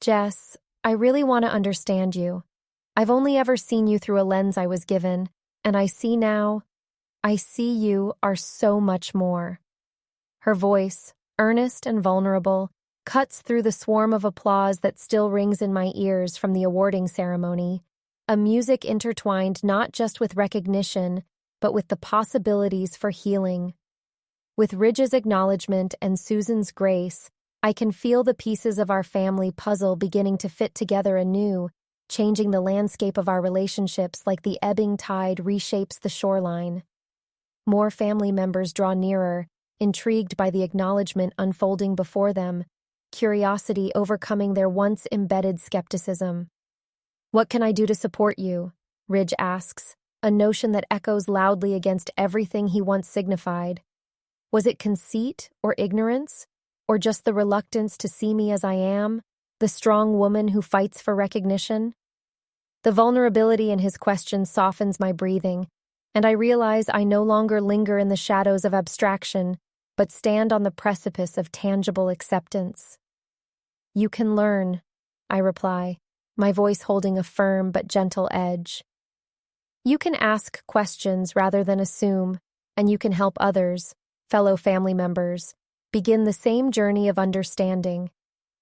Jess, I really want to understand you. I've only ever seen you through a lens I was given, and I see you are so much more. Her voice, earnest and vulnerable, cuts through the swarm of applause that still rings in my ears from the awarding ceremony, a music intertwined not just with recognition, but with the possibilities for healing. With Ridge's acknowledgement and Susan's grace, I can feel the pieces of our family puzzle beginning to fit together anew, changing the landscape of our relationships like the ebbing tide reshapes the shoreline. More family members draw nearer, intrigued by the acknowledgement unfolding before them, curiosity overcoming their once-embedded skepticism. "What can I do to support you?" Ridge asks, a notion that echoes loudly against everything he once signified. Was it conceit or ignorance, or just the reluctance to see me as I am, the strong woman who fights for recognition? The vulnerability in his question softens my breathing, and I realize I no longer linger in the shadows of abstraction, but stand on the precipice of tangible acceptance. "You can learn," I reply, my voice holding a firm but gentle edge. "You can ask questions rather than assume, and you can help others, fellow family members, begin the same journey of understanding.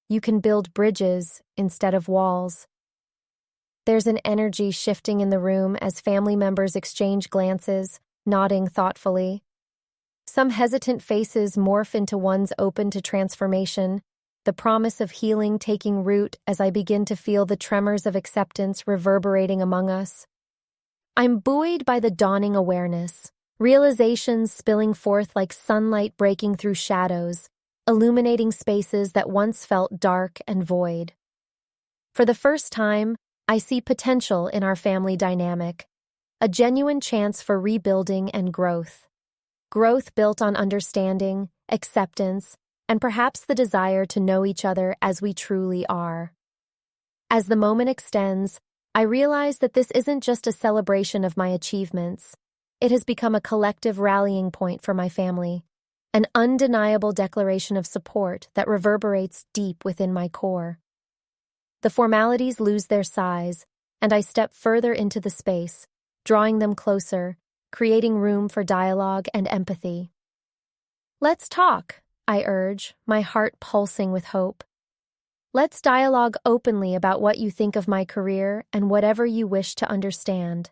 You can build bridges instead of walls." There's an energy shifting in the room as family members exchange glances, nodding thoughtfully. Some hesitant faces morph into ones open to transformation, the promise of healing taking root as I begin to feel the tremors of acceptance reverberating among us. I'm buoyed by the dawning awareness, realizations spilling forth like sunlight breaking through shadows, illuminating spaces that once felt dark and void. For the first time, I see potential in our family dynamic, a genuine chance for rebuilding and growth. Growth built on understanding, acceptance, and perhaps the desire to know each other as we truly are. As the moment extends, I realize that this isn't just a celebration of my achievements. It has become a collective rallying point for my family, an undeniable declaration of support that reverberates deep within my core. The formalities lose their size, and I step further into the space, drawing them closer, creating room for dialogue and empathy. "Let's talk," I urge, my heart pulsing with hope. "Let's dialogue openly about what you think of my career and whatever you wish to understand.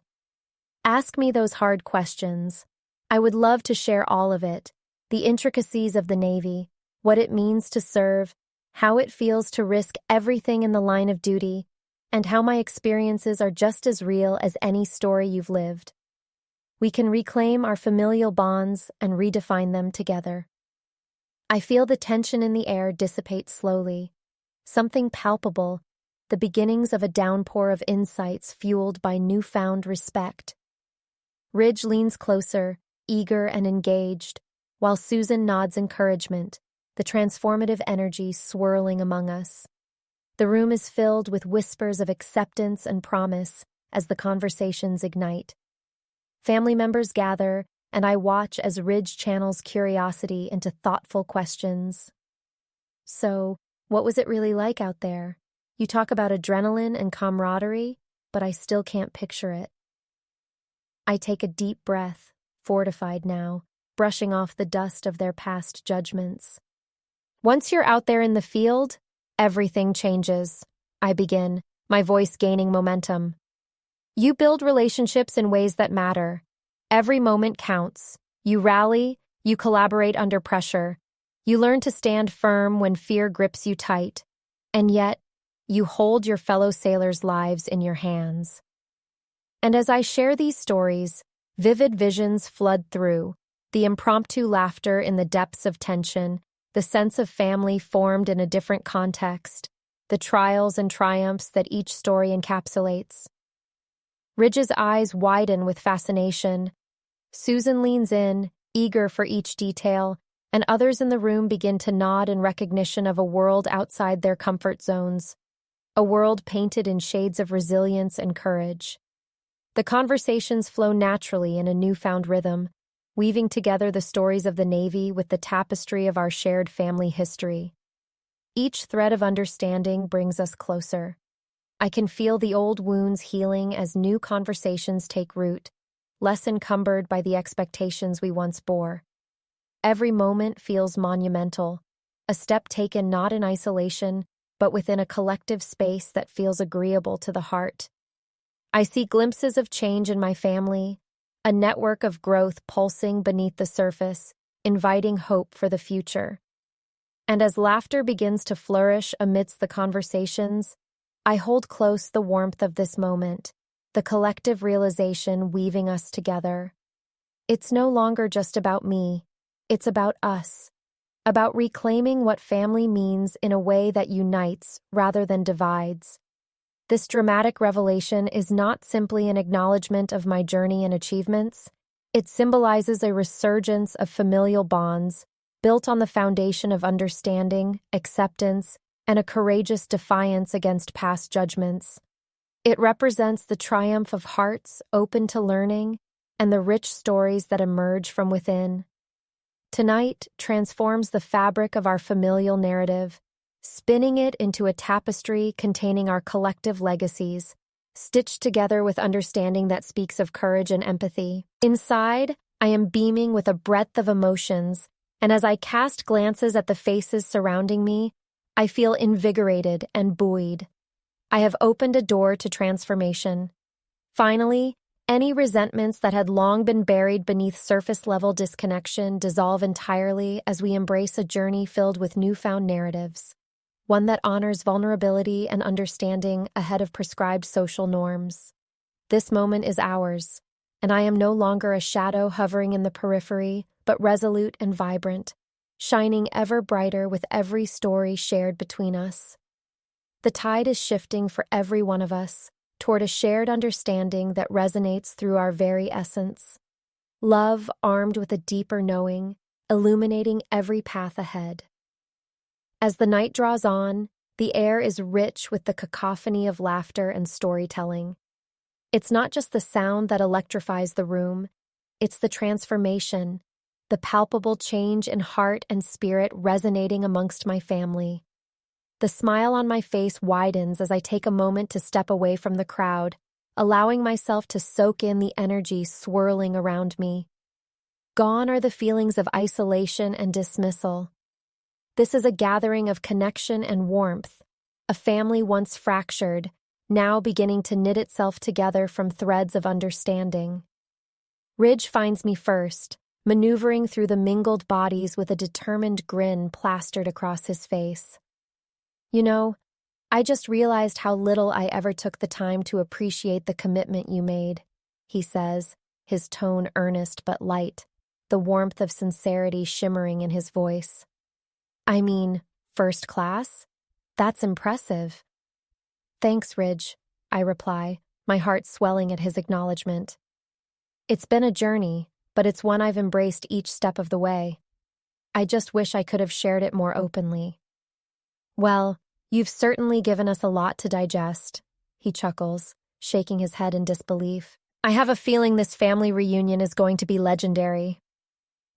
Ask me those hard questions. I would love to share all of it, the intricacies of the Navy, what it means to serve, how it feels to risk everything in the line of duty, and how my experiences are just as real as any story you've lived. We can reclaim our familial bonds and redefine them together." I feel the tension in the air dissipate slowly, something palpable, the beginnings of a downpour of insights fueled by newfound respect. Ridge leans closer, eager and engaged, while Susan nods encouragement, the transformative energy swirling among us. The room is filled with whispers of acceptance and promise as the conversations ignite. Family members gather, and I watch as Ridge channels curiosity into thoughtful questions. "So, what was it really like out there? You talk about adrenaline and camaraderie, but I still can't picture it." I take a deep breath, fortified now, brushing off the dust of their past judgments. "Once you're out there in the field, everything changes," I begin, my voice gaining momentum. You build relationships in ways that matter. Every moment counts. You rally, you collaborate under pressure. You learn to stand firm when fear grips you tight. And yet, you hold your fellow sailors' lives in your hands. And as I share these stories, vivid visions flood through, the impromptu laughter in the depths of tension, the sense of family formed in a different context, the trials and triumphs that each story encapsulates. Ridge's eyes widen with fascination. Susan leans in, eager for each detail, and others in the room begin to nod in recognition of a world outside their comfort zones, a world painted in shades of resilience and courage. The conversations flow naturally in a newfound rhythm, weaving together the stories of the Navy with the tapestry of our shared family history. Each thread of understanding brings us closer. I can feel the old wounds healing as new conversations take root, less encumbered by the expectations we once bore. Every moment feels monumental, a step taken not in isolation, but within a collective space that feels agreeable to the heart. I see glimpses of change in my family, a network of growth pulsing beneath the surface, inviting hope for the future. And as laughter begins to flourish amidst the conversations, I hold close the warmth of this moment, the collective realization weaving us together. It's no longer just about me, it's about us, about reclaiming what family means in a way that unites rather than divides. This dramatic revelation is not simply an acknowledgement of my journey and achievements. It symbolizes a resurgence of familial bonds built on the foundation of understanding, acceptance, and a courageous defiance against past judgments. It represents the triumph of hearts open to learning and the rich stories that emerge from within. Tonight transforms the fabric of our familial narrative, spinning it into a tapestry containing our collective legacies, stitched together with understanding that speaks of courage and empathy. Inside, I am beaming with a breadth of emotions, and as I cast glances at the faces surrounding me, I feel invigorated and buoyed. I have opened a door to transformation. Finally, any resentments that had long been buried beneath surface-level disconnection dissolve entirely as we embrace a journey filled with newfound narratives, one that honors vulnerability and understanding ahead of prescribed social norms. This moment is ours, and I am no longer a shadow hovering in the periphery, but resolute and vibrant, shining ever brighter with every story shared between us. The tide is shifting for every one of us toward a shared understanding that resonates through our very essence. Love armed with a deeper knowing, illuminating every path ahead. As the night draws on, the air is rich with the cacophony of laughter and storytelling. It's not just the sound that electrifies the room, it's the transformation, the palpable change in heart and spirit resonating amongst my family. The smile on my face widens as I take a moment to step away from the crowd, allowing myself to soak in the energy swirling around me. Gone are the feelings of isolation and dismissal. This is a gathering of connection and warmth, a family once fractured, now beginning to knit itself together from threads of understanding. Ridge finds me first, maneuvering through the mingled bodies with a determined grin plastered across his face. You know, I just realized how little I ever took the time to appreciate the commitment you made, he says, his tone earnest but light, the warmth of sincerity shimmering in his voice. I mean, first class? That's impressive. Thanks, Ridge, I reply, my heart swelling at his acknowledgement. It's been a journey, but it's one I've embraced each step of the way. I just wish I could have shared it more openly. Well, you've certainly given us a lot to digest, he chuckles, shaking his head in disbelief. I have a feeling this family reunion is going to be legendary.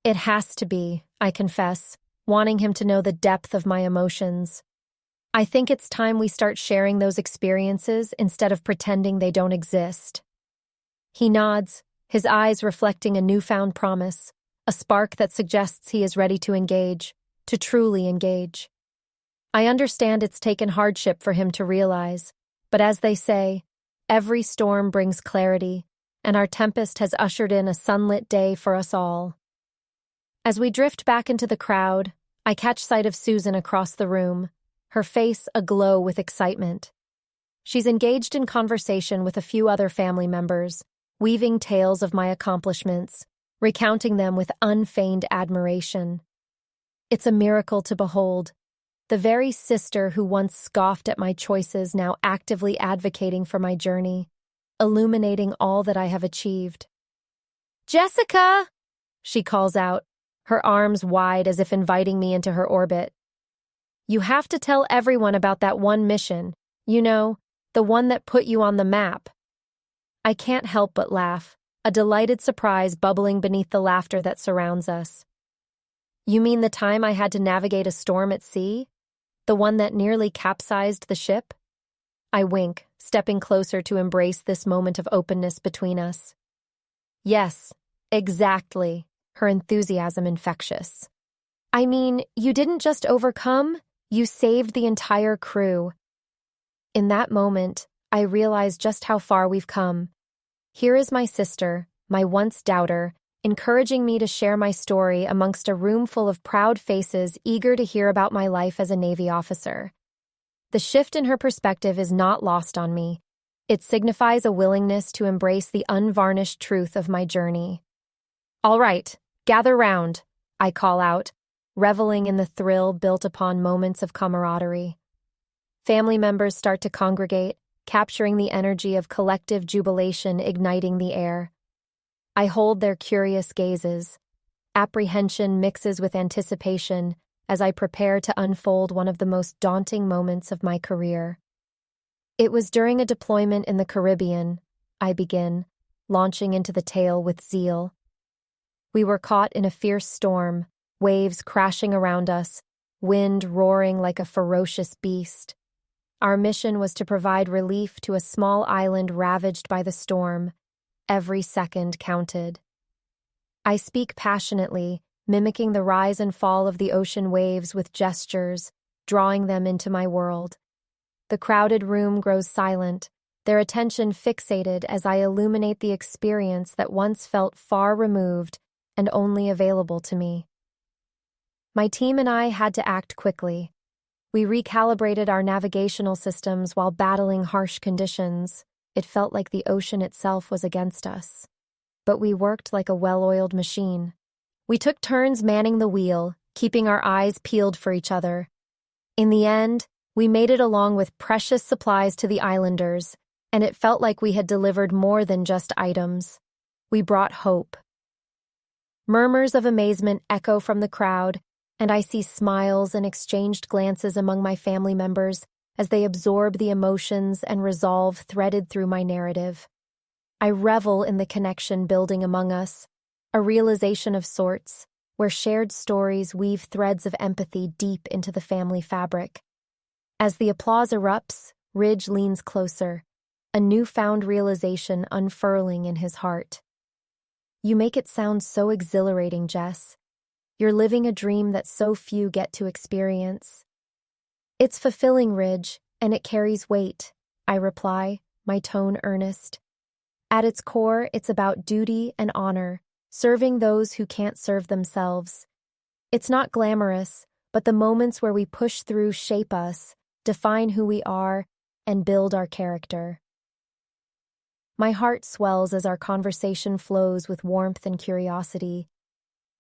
It has to be, I confess, wanting him to know the depth of my emotions. I think it's time we start sharing those experiences instead of pretending they don't exist. He nods, his eyes reflecting a newfound promise, a spark that suggests he is ready to engage, to truly engage. I understand it's taken hardship for him to realize, But as they say, every storm brings clarity, and our tempest has ushered in a sunlit day for us all. As we drift back into the crowd, I catch sight of Susan across the room, her face aglow with excitement. She's engaged in conversation with a few other family members, weaving tales of my accomplishments, recounting them with unfeigned admiration. It's a miracle to behold. The very sister who once scoffed at my choices now actively advocating for my journey, illuminating all that I have achieved. "Jessica!" she calls out, her arms wide as if inviting me into her orbit. "You have to tell everyone about that one mission, you know, the one that put you on the map." I can't help but laugh, a delighted surprise bubbling beneath the laughter that surrounds us. "You mean the time I had to navigate a storm at sea? The one that nearly capsized the ship?" I wink, stepping closer to embrace this moment of openness between us. "Yes, exactly," her enthusiasm infectious. "I mean, you didn't just overcome, you saved the entire crew." In that moment, I realized just how far we've come. Here is my sister, my once doubter, encouraging me to share my story amongst a room full of proud faces eager to hear about my life as a Navy officer. The shift in her perspective is not lost on me. It signifies a willingness to embrace the unvarnished truth of my journey. "All right, gather round," I call out, reveling in the thrill built upon moments of camaraderie. Family members start to congregate, capturing the energy of collective jubilation igniting the air. I hold their curious gazes. Apprehension mixes with anticipation as I prepare to unfold one of the most daunting moments of my career. "It was during a deployment in the Caribbean," I begin, launching into the tale with zeal. "We were caught in a fierce storm, waves crashing around us, wind roaring like a ferocious beast. Our mission was to provide relief to a small island ravaged by the storm. Every second counted." I speak passionately, mimicking the rise and fall of the ocean waves with gestures, drawing them into my world. The crowded room grows silent, their attention fixated as I illuminate the experience that once felt far removed and only available to me. My team and I had to act quickly. We recalibrated our navigational systems while battling harsh conditions. It felt like the ocean itself was against us. But we worked like a well-oiled machine. We took turns manning the wheel, keeping our eyes peeled for each other. In the end, we made it along with precious supplies to the islanders, and it felt like we had delivered more than just items. We brought hope. Murmurs of amazement echo from the crowd, and I see smiles and exchanged glances among my family members as they absorb the emotions and resolve threaded through my narrative. I revel in the connection building among us, a realization of sorts, where shared stories weave threads of empathy deep into the family fabric. As the applause erupts, Ridge leans closer, a newfound realization unfurling in his heart. "You make it sound so exhilarating, Jess. You're living a dream that so few get to experience." "It's fulfilling, Ridge, and it carries weight," I reply, my tone earnest. "At its core, it's about duty and honor, serving those who can't serve themselves. It's not glamorous, but the moments where we push through shape us, define who we are, and build our character." My heart swells as our conversation flows with warmth and curiosity.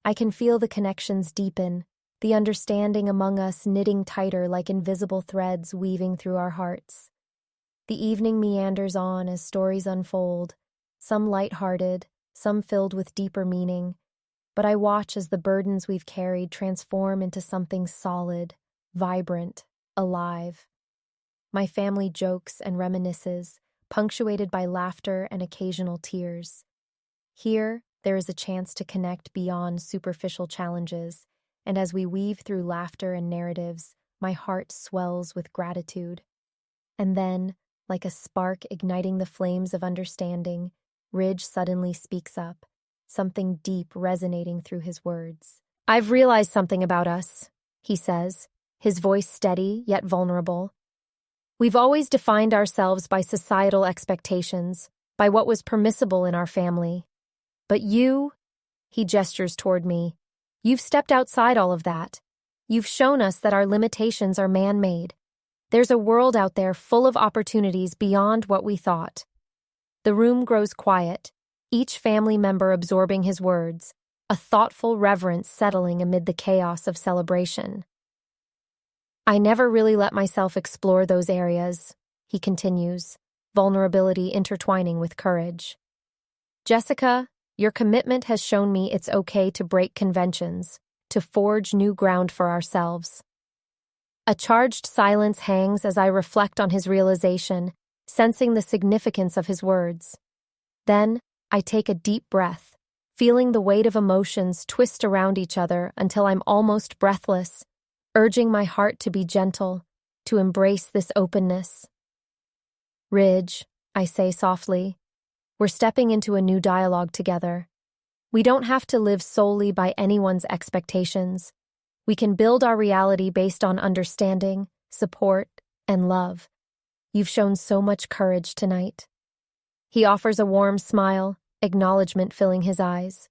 I can feel the connections deepen, the understanding among us knitting tighter like invisible threads weaving through our hearts. The evening meanders on as stories unfold, some lighthearted, some filled with deeper meaning, but I watch as the burdens we've carried transform into something solid, vibrant, alive. My family jokes and reminisces, punctuated by laughter and occasional tears. Here, there is a chance to connect beyond superficial challenges, and as we weave through laughter and narratives, my heart swells with gratitude. And then, like a spark igniting the flames of understanding, Ridge suddenly speaks up, something deep resonating through his words. "I've realized something about us," he says, his voice steady yet vulnerable. We've always defined ourselves by societal expectations, by what was permissible in our family. But you, he gestures toward me, you've stepped outside all of that. You've shown us that our limitations are man-made. There's a world out there full of opportunities beyond what we thought. The room grows quiet, each family member absorbing his words, a thoughtful reverence settling amid the chaos of celebration. I never really let myself explore those areas, he continues, vulnerability intertwining with courage. Jessica, your commitment has shown me it's okay to break conventions, to forge new ground for ourselves. A charged silence hangs as I reflect on his realization, sensing the significance of his words. Then, I take a deep breath, feeling the weight of emotions twist around each other until I'm almost breathless, urging my heart to be gentle, to embrace this openness. Ridge, I say softly, we're stepping into a new dialogue together. We don't have to live solely by anyone's expectations. We can build our reality based on understanding, support, and love. You've shown so much courage tonight. He offers a warm smile, acknowledgement filling his eyes.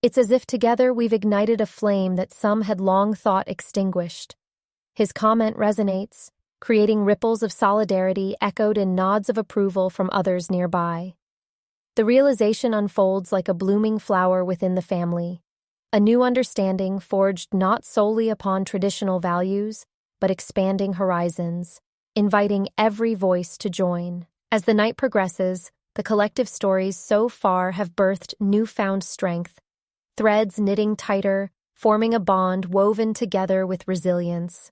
It's as if together we've ignited a flame that some had long thought extinguished. His comment resonates, creating ripples of solidarity echoed in nods of approval from others nearby. The realization unfolds like a blooming flower within the family, a new understanding forged not solely upon traditional values, but expanding horizons, inviting every voice to join. As the night progresses, the collective stories so far have birthed newfound strength, threads knitting tighter, forming a bond woven together with resilience.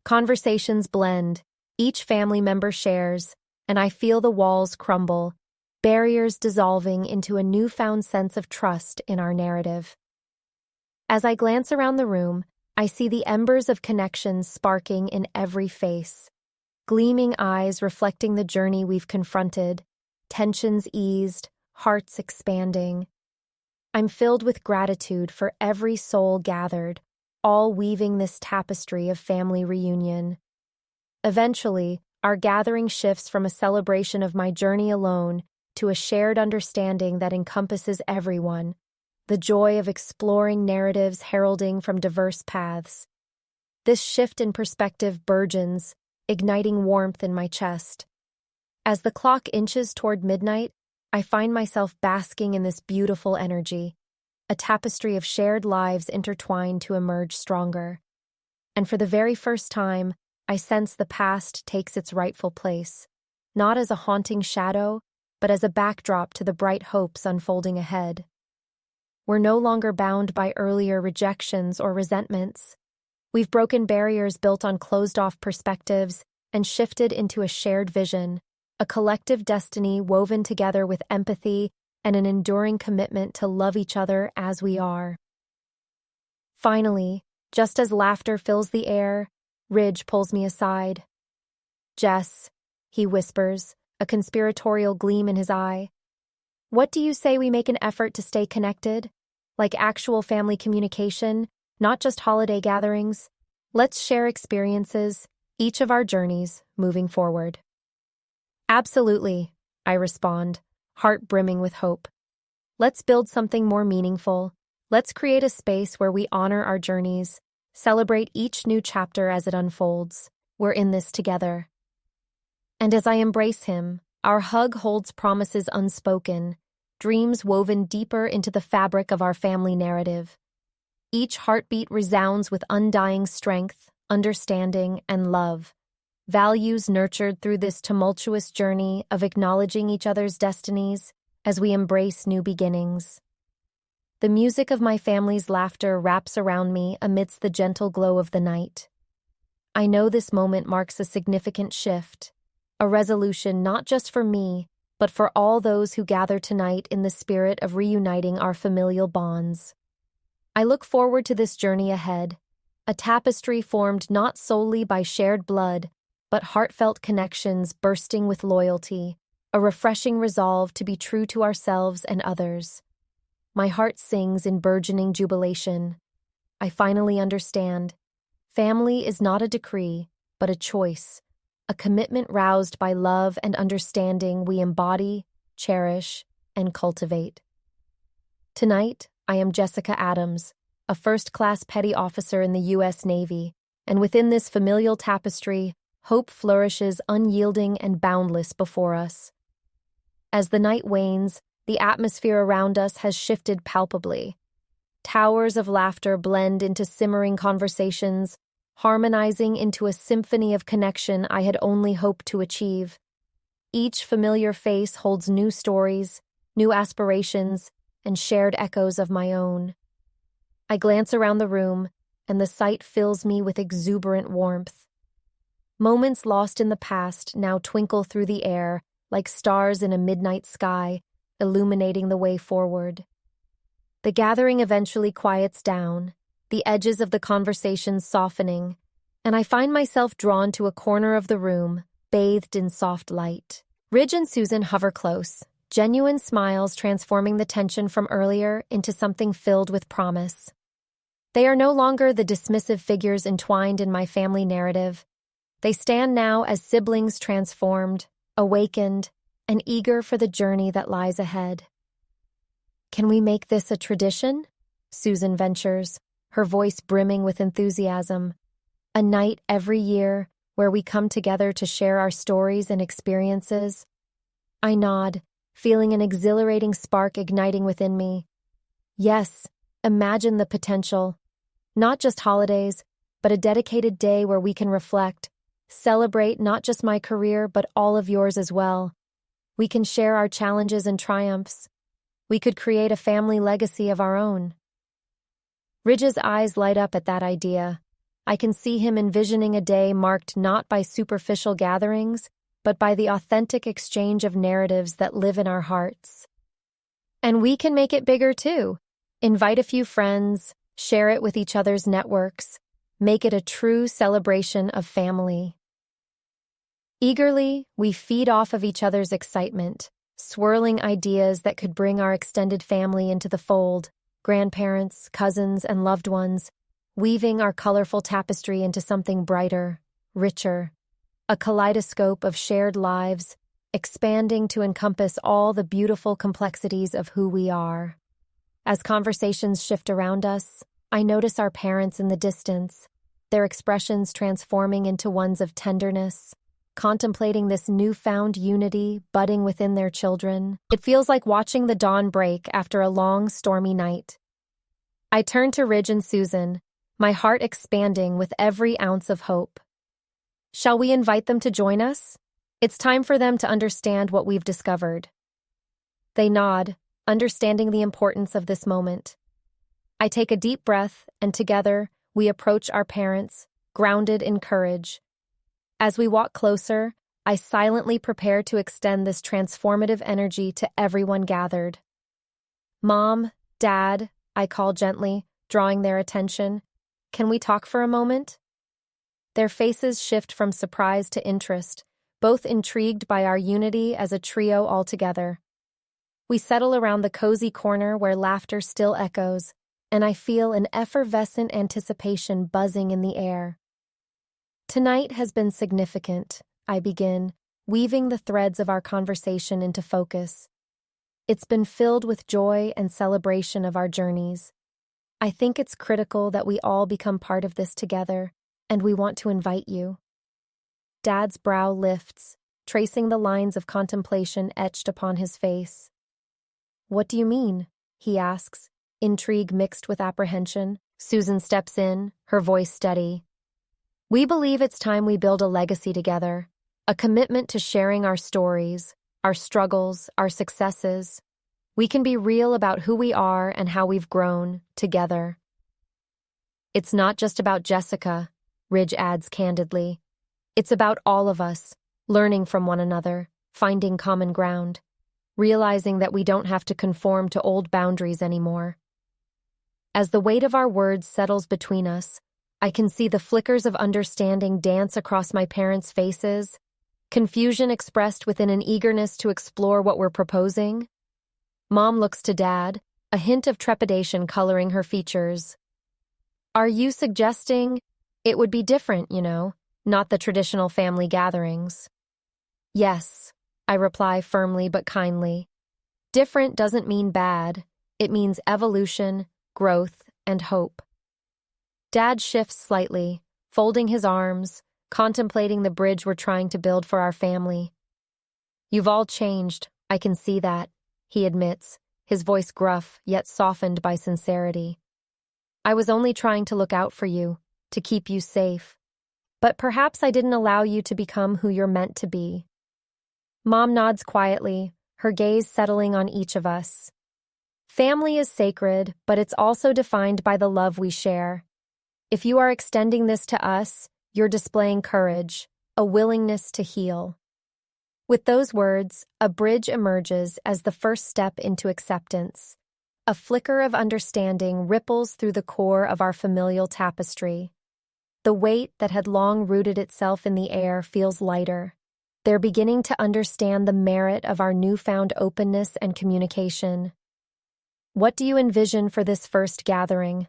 Conversations blend, each family member shares, and I feel the walls crumble, barriers dissolving into a newfound sense of trust in our narrative. As I glance around the room, I see the embers of connection sparking in every face, gleaming eyes reflecting the journey we've confronted, tensions eased, hearts expanding. I'm filled with gratitude for every soul gathered, all weaving this tapestry of family reunion. Eventually, our gathering shifts from a celebration of my journey alone to a shared understanding that encompasses everyone, the joy of exploring narratives heralding from diverse paths. This shift in perspective burgeons, igniting warmth in my chest. As the clock inches toward midnight, I find myself basking in this beautiful energy, a tapestry of shared lives intertwined to emerge stronger. And for the very first time, I sense the past takes its rightful place, not as a haunting shadow, but as a backdrop to the bright hopes unfolding ahead. We're no longer bound by earlier rejections or resentments. We've broken barriers built on closed-off perspectives and shifted into a shared vision, a collective destiny woven together with empathy and an enduring commitment to love each other as we are. Finally, just as laughter fills the air, Ridge pulls me aside. "Jess," he whispers, a conspiratorial gleam in his eye. "What do you say we make an effort to stay connected? Like actual family communication, not just holiday gatherings? Let's share experiences, each of our journeys, moving forward." "Absolutely," I respond, heart brimming with hope. "Let's build something more meaningful. Let's create a space where we honor our journeys, celebrate each new chapter as it unfolds. We're in this together." And as I embrace him, our hug holds promises unspoken, dreams woven deeper into the fabric of our family narrative. Each heartbeat resounds with undying strength, understanding, and love, values nurtured through this tumultuous journey of acknowledging each other's destinies as we embrace new beginnings. The music of my family's laughter wraps around me amidst the gentle glow of the night. I know this moment marks a significant shift, a resolution not just for me, but for all those who gather tonight in the spirit of reuniting our familial bonds. I look forward to this journey ahead, a tapestry formed not solely by shared blood, but heartfelt connections bursting with loyalty, a refreshing resolve to be true to ourselves and others. My heart sings in burgeoning jubilation. I finally understand. Family is not a decree, but a choice. a commitment roused by love and understanding we embody, cherish, and cultivate. Tonight, I am Jessica Adams, a first-class petty officer in the U.S. Navy, and within this familial tapestry, hope flourishes unyielding and boundless before us. As the night wanes, the atmosphere around us has shifted palpably. Towers of laughter blend into simmering conversations, harmonizing into a symphony of connection I had only hoped to achieve. Each familiar face holds new stories, new aspirations, and shared echoes of my own. I glance around the room, and the sight fills me with exuberant warmth. Moments lost in the past now twinkle through the air like stars in a midnight sky, illuminating the way forward. The gathering eventually quiets down, the edges of the conversation softening, and I find myself drawn to a corner of the room, bathed in soft light. Ridge and Susan hover close, genuine smiles transforming the tension from earlier into something filled with promise. They are no longer the dismissive figures entwined in my family narrative. They stand now as siblings transformed, awakened, and eager for the journey that lies ahead. "Can we make this a tradition?" Susan ventures, her voice brimming with enthusiasm. "A night every year where we come together to share our stories and experiences?" I nod, feeling an exhilarating spark igniting within me. Yes, imagine the potential. Not just holidays, but a dedicated day where we can reflect, celebrate not just my career, but all of yours as well. We can share our challenges and triumphs. We could create a family legacy of our own. Ridge's eyes light up at that idea. I can see him envisioning a day marked not by superficial gatherings, but by the authentic exchange of narratives that live in our hearts. And we can make it bigger too. Invite a few friends, share it with each other's networks, make it a true celebration of family. Eagerly, we feed off of each other's excitement, swirling ideas that could bring our extended family into the fold, grandparents, cousins, and loved ones, weaving our colorful tapestry into something brighter, richer, a kaleidoscope of shared lives, expanding to encompass all the beautiful complexities of who we are. As conversations shift around us, I notice our parents in the distance, their expressions transforming into ones of tenderness, contemplating this newfound unity budding within their children. It feels like watching the dawn break after a long, stormy night. I turn to Ridge and Susan, my heart expanding with every ounce of hope. Shall we invite them to join us? It's time for them to understand what we've discovered. They nod, understanding the importance of this moment. I take a deep breath, and together, we approach our parents, grounded in courage. As we walk closer, I silently prepare to extend this transformative energy to everyone gathered. "Mom, Dad," I call gently, drawing their attention. "Can we talk for a moment?" Their faces shift from surprise to interest, both intrigued by our unity as a trio altogether. We settle around the cozy corner where laughter still echoes, and I feel an effervescent anticipation buzzing in the air. "Tonight has been significant," I begin, weaving the threads of our conversation into focus. "It's been filled with joy and celebration of our journeys. I think it's critical that we all become part of this together, and we want to invite you." Dad's brow lifts, tracing the lines of contemplation etched upon his face. "What do you mean?" he asks, intrigue mixed with apprehension. Susan steps in, her voice steady. "We believe it's time we build a legacy together, a commitment to sharing our stories, our struggles, our successes. We can be real about who we are and how we've grown, together." "It's not just about Jessica," Ridge adds candidly. "It's about all of us, learning from one another, finding common ground, realizing that we don't have to conform to old boundaries anymore." As the weight of our words settles between us, I can see the flickers of understanding dance across my parents' faces, confusion expressed within an eagerness to explore what we're proposing. Mom looks to Dad, a hint of trepidation coloring her features. "Are you suggesting it would be different, not the traditional family gatherings. Yes, I reply firmly but kindly. Different doesn't mean bad. It means evolution, growth, and hope. Dad shifts slightly, folding his arms, contemplating the bridge we're trying to build for our family. You've all changed, I can see that, he admits, his voice gruff yet softened by sincerity. I was only trying to look out for you, to keep you safe. But perhaps I didn't allow you to become who you're meant to be. Mom nods quietly, her gaze settling on each of us. Family is sacred, but it's also defined by the love we share. If you are extending this to us, you're displaying courage, a willingness to heal. With those words, a bridge emerges as the first step into acceptance. A flicker of understanding ripples through the core of our familial tapestry. The weight that had long rooted itself in the air feels lighter. They're beginning to understand the merit of our newfound openness and communication. What do you envision for this first gathering?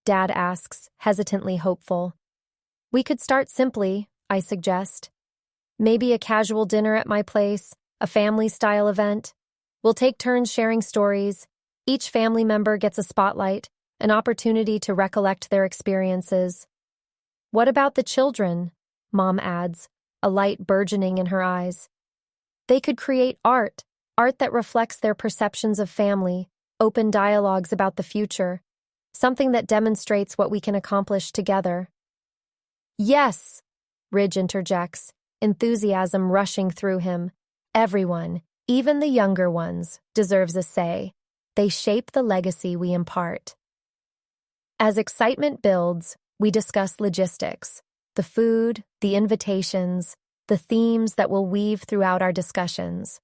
Dad asks, hesitantly hopeful. We could start simply, I suggest. Maybe a casual dinner at my place, a family-style event. We'll take turns sharing stories. Each family member gets a spotlight, an opportunity to recollect their experiences. What about the children? Mom adds, a light burgeoning in her eyes. They could create art that reflects their perceptions of family, open dialogues about the future, something that demonstrates what we can accomplish together. Yes, Ridge interjects, enthusiasm rushing through him. Everyone, even the younger ones, deserves a say. They shape the legacy we impart. As excitement builds, we discuss logistics, the food, the invitations, the themes that will weave throughout our discussions.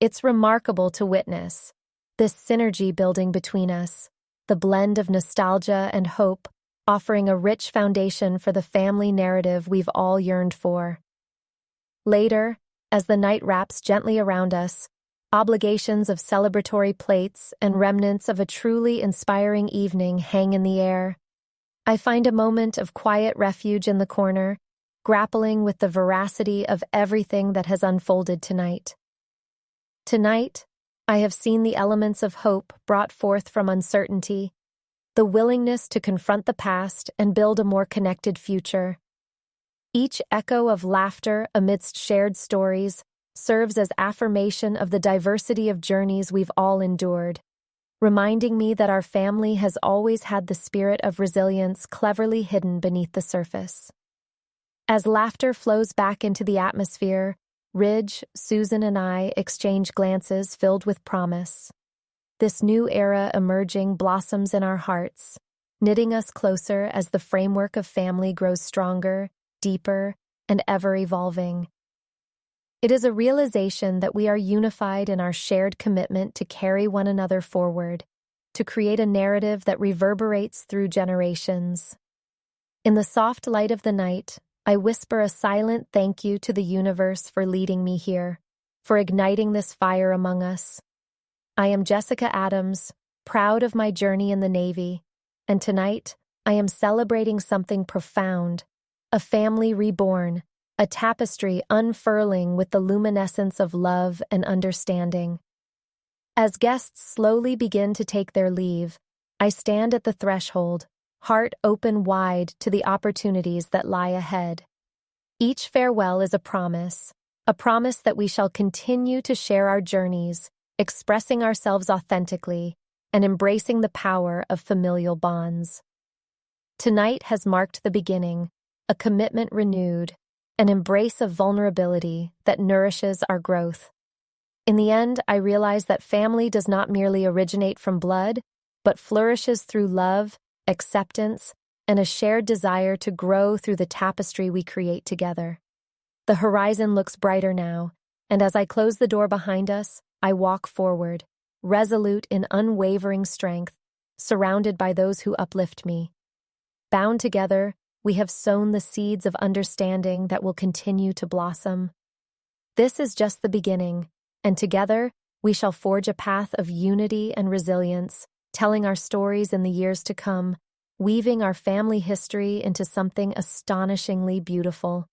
It's remarkable to witness this synergy building between us, the blend of nostalgia and hope, offering a rich foundation for the family narrative we've all yearned for. Later, as the night wraps gently around us, obligations of celebratory plates and remnants of a truly inspiring evening hang in the air. I find a moment of quiet refuge in the corner, grappling with the veracity of everything that has unfolded tonight. Tonight, I have seen the elements of hope brought forth from uncertainty, the willingness to confront the past and build a more connected future. Each echo of laughter amidst shared stories serves as affirmation of the diversity of journeys we've all endured, reminding me that our family has always had the spirit of resilience cleverly hidden beneath the surface. As laughter flows back into the atmosphere, Ridge, Susan, and I exchange glances filled with promise. This new era emerging blossoms in our hearts, knitting us closer as the framework of family grows stronger, deeper, and ever-evolving. It is a realization that we are unified in our shared commitment to carry one another forward, to create a narrative that reverberates through generations. In the soft light of the night, I whisper a silent thank you to the universe for leading me here, for igniting this fire among us. I am Jessica Adams, proud of my journey in the Navy, and tonight I am celebrating something profound, a family reborn, a tapestry unfurling with the luminescence of love and understanding. As guests slowly begin to take their leave, I stand at the threshold, heart open wide to the opportunities that lie ahead. Each farewell is a promise that we shall continue to share our journeys, expressing ourselves authentically, and embracing the power of familial bonds. Tonight has marked the beginning, a commitment renewed, an embrace of vulnerability that nourishes our growth. In the end, I realize that family does not merely originate from blood, but flourishes through love, acceptance, and a shared desire to grow through the tapestry we create together. The horizon looks brighter now, and as I close the door behind us, I walk forward, resolute in unwavering strength, surrounded by those who uplift me. Bound together, we have sown the seeds of understanding that will continue to blossom. This is just the beginning, and together, we shall forge a path of unity and resilience, telling our stories in the years to come, weaving our family history into something astonishingly beautiful.